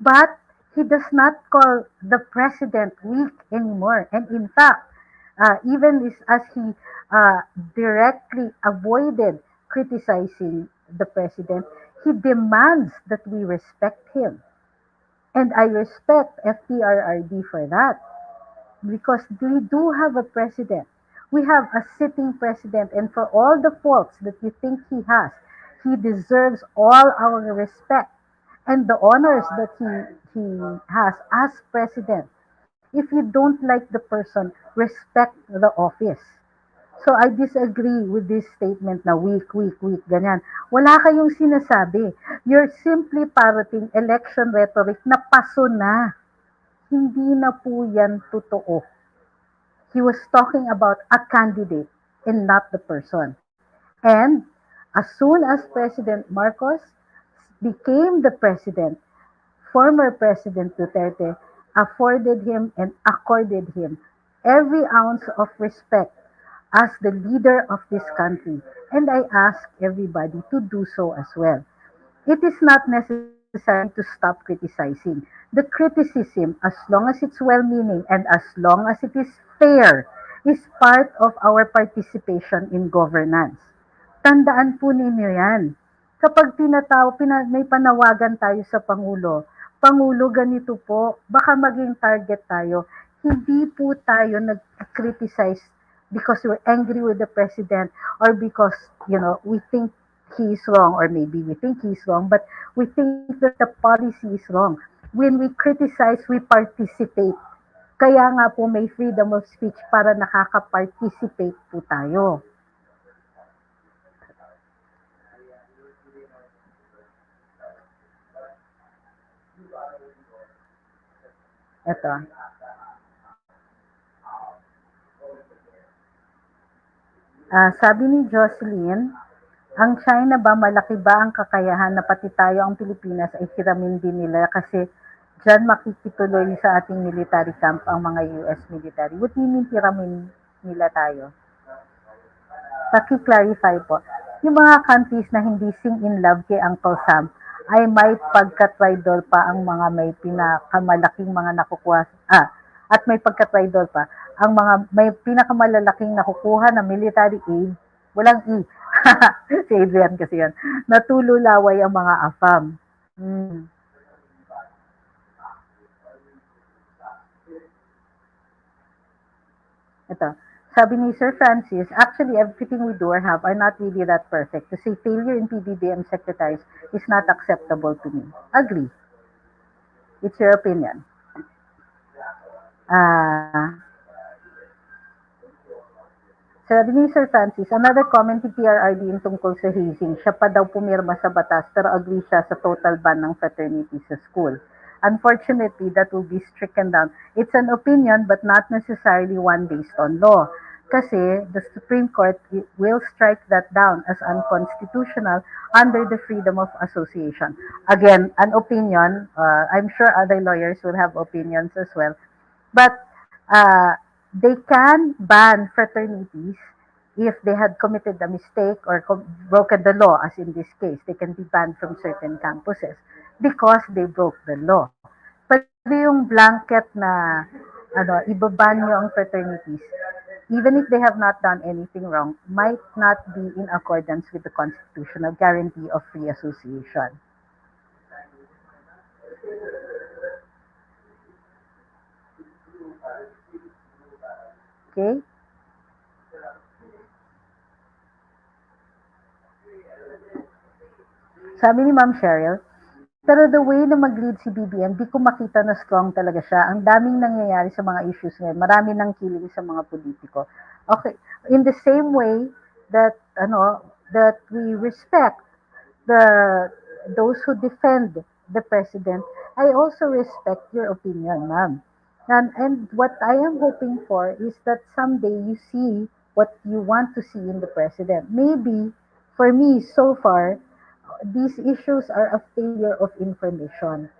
But he does not call the president weak anymore. And in fact, even as he directly avoided criticizing the president, he demands that we respect him. And I respect FPRRD for that because we do have a president. We have a sitting president, and for all the faults that you think he deserves all our respect and the honors that he has as president. If you don't like the person, respect the office. So I disagree with this statement na weak, ganyan. Wala kayong sinasabi. You're simply parroting election rhetoric na paso na. Hindi na po yan totoo. He was talking about a candidate and not the person. And as soon as President Marcos became the president, former President Duterte afforded him and accorded him every ounce of respect as the leader of this country. And I ask everybody to do so as well. It is not necessary to stop criticizing. The criticism, as long as it's well meaning and as long as it is fair, is part of our participation in governance. Tandaan po ninyo yan. Kapag may panawagan tayo sa Pangulo, Pangulo, ganito po, baka maging target tayo. Hindi po tayo nag-criticize because we're angry with the president or because, we think he's wrong or maybe we think he's wrong, but we think that the policy is wrong. When we criticize, we participate. Kaya nga po may freedom of speech para nakaka-participate po tayo. Ito. Sabi ni Jocelyn, ang China ba, malaki ba ang kakayahan na pati tayo ang Pilipinas ay hiramin din nila kasi dyan makikituloy sa ating military camp ang mga US military. What do you mean hiramin nila tayo? Paki-clarify po. Yung mga countries na hindi sing in love kay Uncle Sam ay may pagka-tribal pa ang mga may pinakamalaking mga nakukuha. At may pagka-tribal pa ang mga may pinakamalalaking nakukuha na military aid, walang E. Si Adrian kasi yan. Natululaway ang mga AFAM. Ito. Sabi ni Sir Francis, actually everything we do or have are not really that perfect. To say failure in PBBM secretaries is not acceptable to me. Agree. It's your opinion. Sabi ni Sir Francis, another comment ni PRRD yung tungkol sa hazing. Siya pa daw pumirma sa batas pero agree siya sa total ban ng fraternity sa school. Unfortunately, that will be stricken down. It's an opinion but not necessarily one based on law. Kasi the Supreme Court will strike that down as unconstitutional under the freedom of association. Again, an opinion. I'm sure other lawyers will have opinions as well. But they can ban fraternities if they had committed a mistake or broken the law, as in this case, they can be banned from certain campuses because they broke the law. Pwede yung blanket na ibaban nyo ang fraternities, even if they have not done anything wrong, might not be in accordance with the constitutional guarantee of free association. Okay? Sabi ni Ma'am Cheryl, pero the way na mag-lead si BBM, di ko makita na strong talaga siya. Ang daming nangyayari sa mga issues ngayon. Marami nang kilig sa mga politiko. Okay, in the same way that that we respect the those who defend the president, I also respect your opinion, ma'am. And what I am hoping for is that someday you see what you want to see in the president. Maybe for me so far, these issues are a failure of information.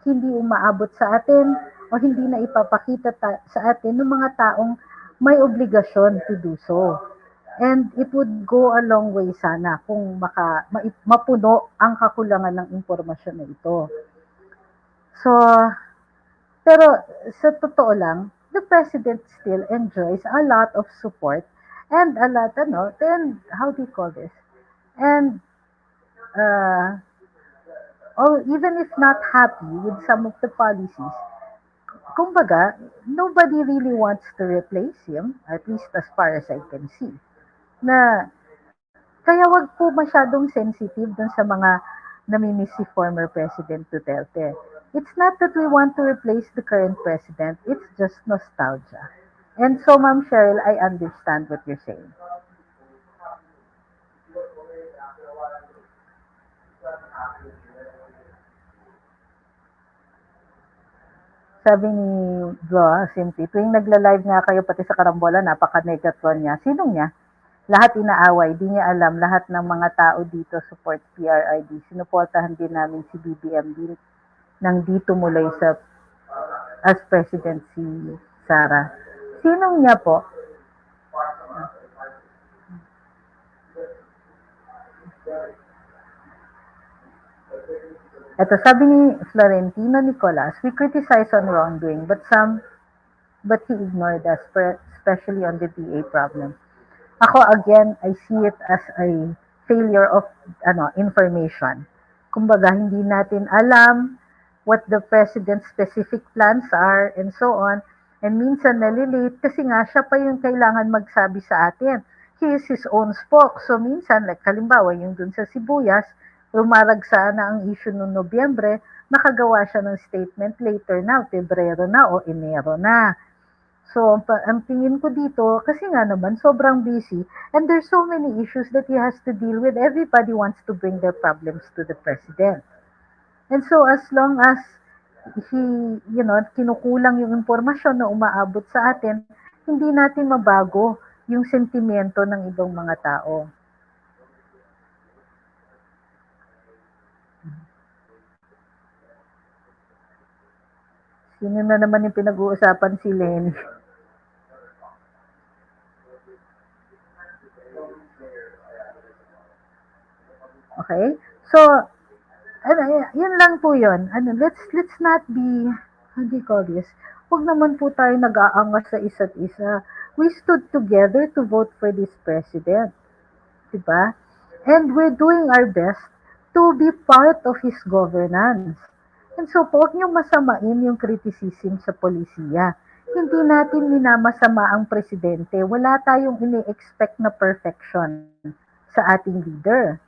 Hindi umaabot sa atin o hindi na ipapakita sa atin ng mga taong may obligasyon to do so. And it would go a long way sana kung mapuno ang kakulangan ng impormasyon na ito. So, pero sa totoo lang, the president still enjoys a lot of support and a lot, then, how do you call this? And, uh, even if not happy with some of the policies, kumbaga, nobody really wants to replace him, at least as far as I can see. Na, kaya wag po masyadong sensitive dun sa mga namimiss si former President Duterte. It's not that we want to replace the current president, it's just nostalgia. And so, Ma'am Cheryl, I understand what you're saying. Sabi ni Blo, simply, tuwing nagla-live nga kayo pati sa karambola, napaka-negatron niya. Sinong niya? Lahat inaaway, di niya alam, lahat ng mga tao dito support PRRD. Sinuportahan din namin si BBM din nang di tumuloy sa as president si Sara. Sinong niya po? Ito, sabi ni Florentino Nicolas, we criticize on wrongdoing, but he ignored us, especially on the DA problem. Ako, again, I see it as a failure of information. Kumbaga, hindi natin alam what the president's specific plans are and so on. And minsan nalilate kasi nga siya pa yung kailangan magsabi sa atin. He is his own spoke. So minsan, like halimbawa, yung dun sa Sibuyas, rumaragsa na ang issue noong Nobyembre, nakagawa siya ng statement later na, Pebrero na o Enero na. So, ang tingin ko dito, kasi nga naman, sobrang busy, and there's so many issues that he has to deal with. Everybody wants to bring their problems to the president. And so, as long as he, kinukulang yung impormasyon na umaabot sa atin, hindi natin mabago yung sentimento ng ibang mga tao. Sino na naman yung pinag-uusapan si Lenny? Okay? So, yun lang po yun. Let's not be, how do you call this? Huwag naman po tayo nag-aangas sa isa't isa. We stood together to vote for this president. Diba? And we're doing our best to be part of his governance. And so, huwag niyong masamain yung criticism sa polisiya. Hindi natin minamasama ang presidente. Wala tayong ini-expect na perfection sa ating leader.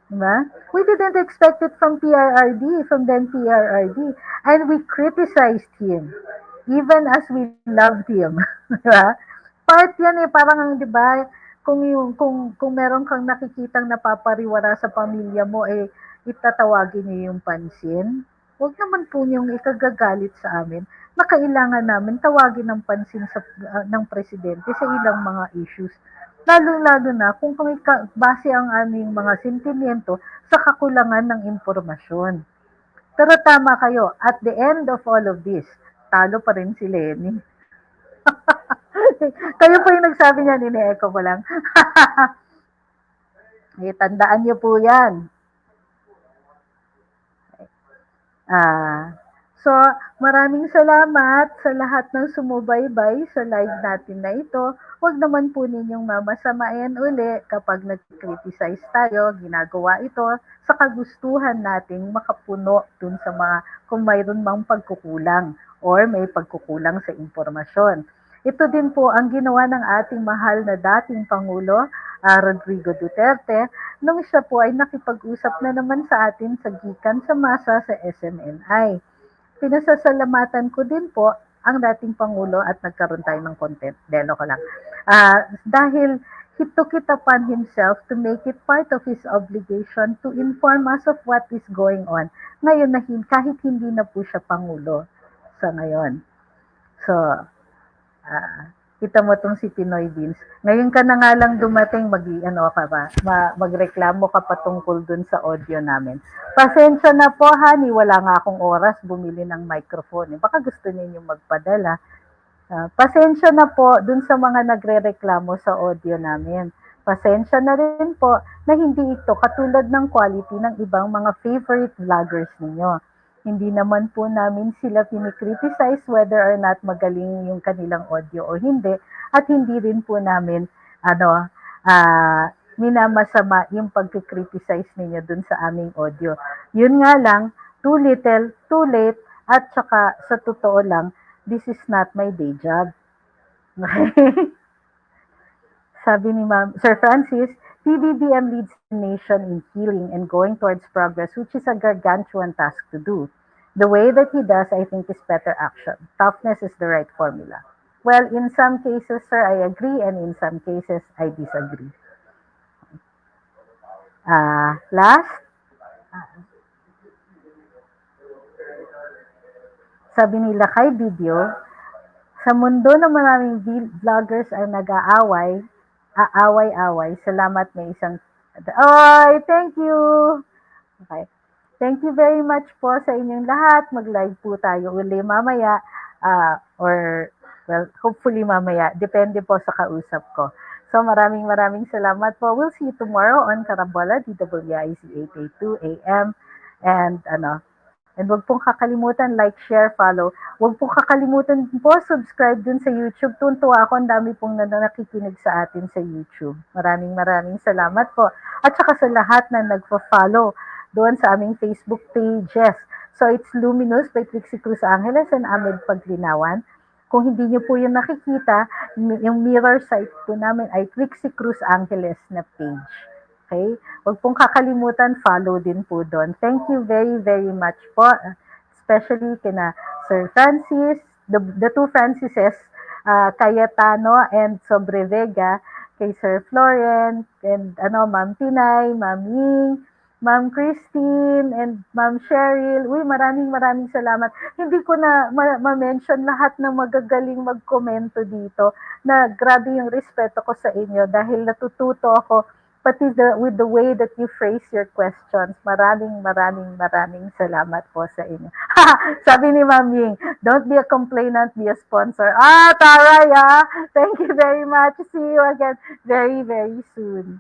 Diba? We didn't expect it from PRRD, from then PRRD. And we criticized him, even as we loved him. Diba? Part yan parang, diba, kung meron kang nakikitang napapariwara sa pamilya mo, itatawagin niyo yung pansin. Huwag naman po niyong ikagagalit sa amin na kailangan namin tawagin ng pansin ng presidente sa ilang mga issues. Lalo-lalo na kung base ang aming mga sentimiento sa kakulangan ng impormasyon. Pero tama kayo, at the end of all of this, talo pa rin si Lenny. Kayo po yung nagsabi niyan, ini-echo ko lang. Tandaan niyo po yan. So, maraming salamat sa lahat ng sumubaybay sa live natin na ito. Huwag naman po ninyong mamasamain uli kapag nag-criticize tayo, ginagawa ito sa kagustuhan nating makapuno dun sa mga kung mayroon mang pagkukulang or may pagkukulang sa impormasyon. Ito din po ang ginawa ng ating mahal na dating Pangulo, Rodrigo Duterte, nung siya po ay nakipag-usap na naman sa atin sa Gikan sa Masa sa SMNI. Pinasasalamatan ko din po ang dating Pangulo at nagkaroon tayo ng content. Delo ko lang. Dahil he took it upon himself to make it part of his obligation to inform us of what is going on. Ngayon na kahit hindi na po siya Pangulo sa ngayon. So, kita mo tong si Pinoy Beans. Ngayon ka na nga lang dumating, magreklamo ka pa tungkol dun sa audio namin. Pasensya na po, honey, wala nga akong oras bumili ng microphone. Baka gusto niyo magpadala. Pasensya na po dun sa mga nagrereklamo sa audio namin. Pasensya na rin po na hindi ito katulad ng quality ng ibang mga favorite vloggers ninyo. Hindi naman po namin sila pinikriticize whether or not magaling yung kanilang audio o hindi. At hindi rin po namin minamasama yung pagkikriticize ninyo dun sa aming audio. Yun nga lang, too little, too late, at saka sa totoo lang, this is not my day job. Okay? Sabi ni Sir Francis, PBBM leads the nation in healing and going towards progress, which is a gargantuan task to do. The way that he does, I think, is better action. Toughness is the right formula. Well, in some cases, sir, I agree, and in some cases, I disagree. Last, sabi nila kay video, sa mundo na maraming vloggers ay nag-aaway, aaway-away, salamat may isang, ay, thank you! Okay. Thank you very much po sa inyong lahat. Mag-live po tayo uli mamaya, or, well, hopefully mamaya. Depende po sa kausap ko. So maraming salamat po. We'll see you tomorrow on Karambola, DWIC 882 AM. And huwag pong kakalimutan, like, share, follow. Huwag pong kakalimutan po, subscribe dun sa YouTube. Tuntua ako, ang dami pong nakikinig sa atin sa YouTube. Maraming salamat po. At saka sa lahat na nagpa-follow doon sa aming Facebook pages. So it's Luminous by Trixie Cruz-Angeles and Ahmed Paglinawan. Kung hindi niyo po yung nakikita, yung mirror site po namin ay Trixie Cruz-Angeles na page. Okay? Huwag pong kakalimutan, follow din po doon. Thank you very much po. Especially kina Sir Francis, the two Francises, Cayetano and Sobrevega, kay Sir Florent, and Ma'am Pinay, Ma'am Ying, Ma'am Christine, and Ma'am Cheryl. Uy, maraming salamat. Hindi ko na ma-mention lahat ng magagaling magkomento dito na grabe yung respeto ko sa inyo dahil natututo ako pati with the way that you phrase your questions. Maraming salamat po sa inyo. Sabi ni Ma'am Ying, don't be a complainant, be a sponsor. Taray, Thank you very much. See you again very soon.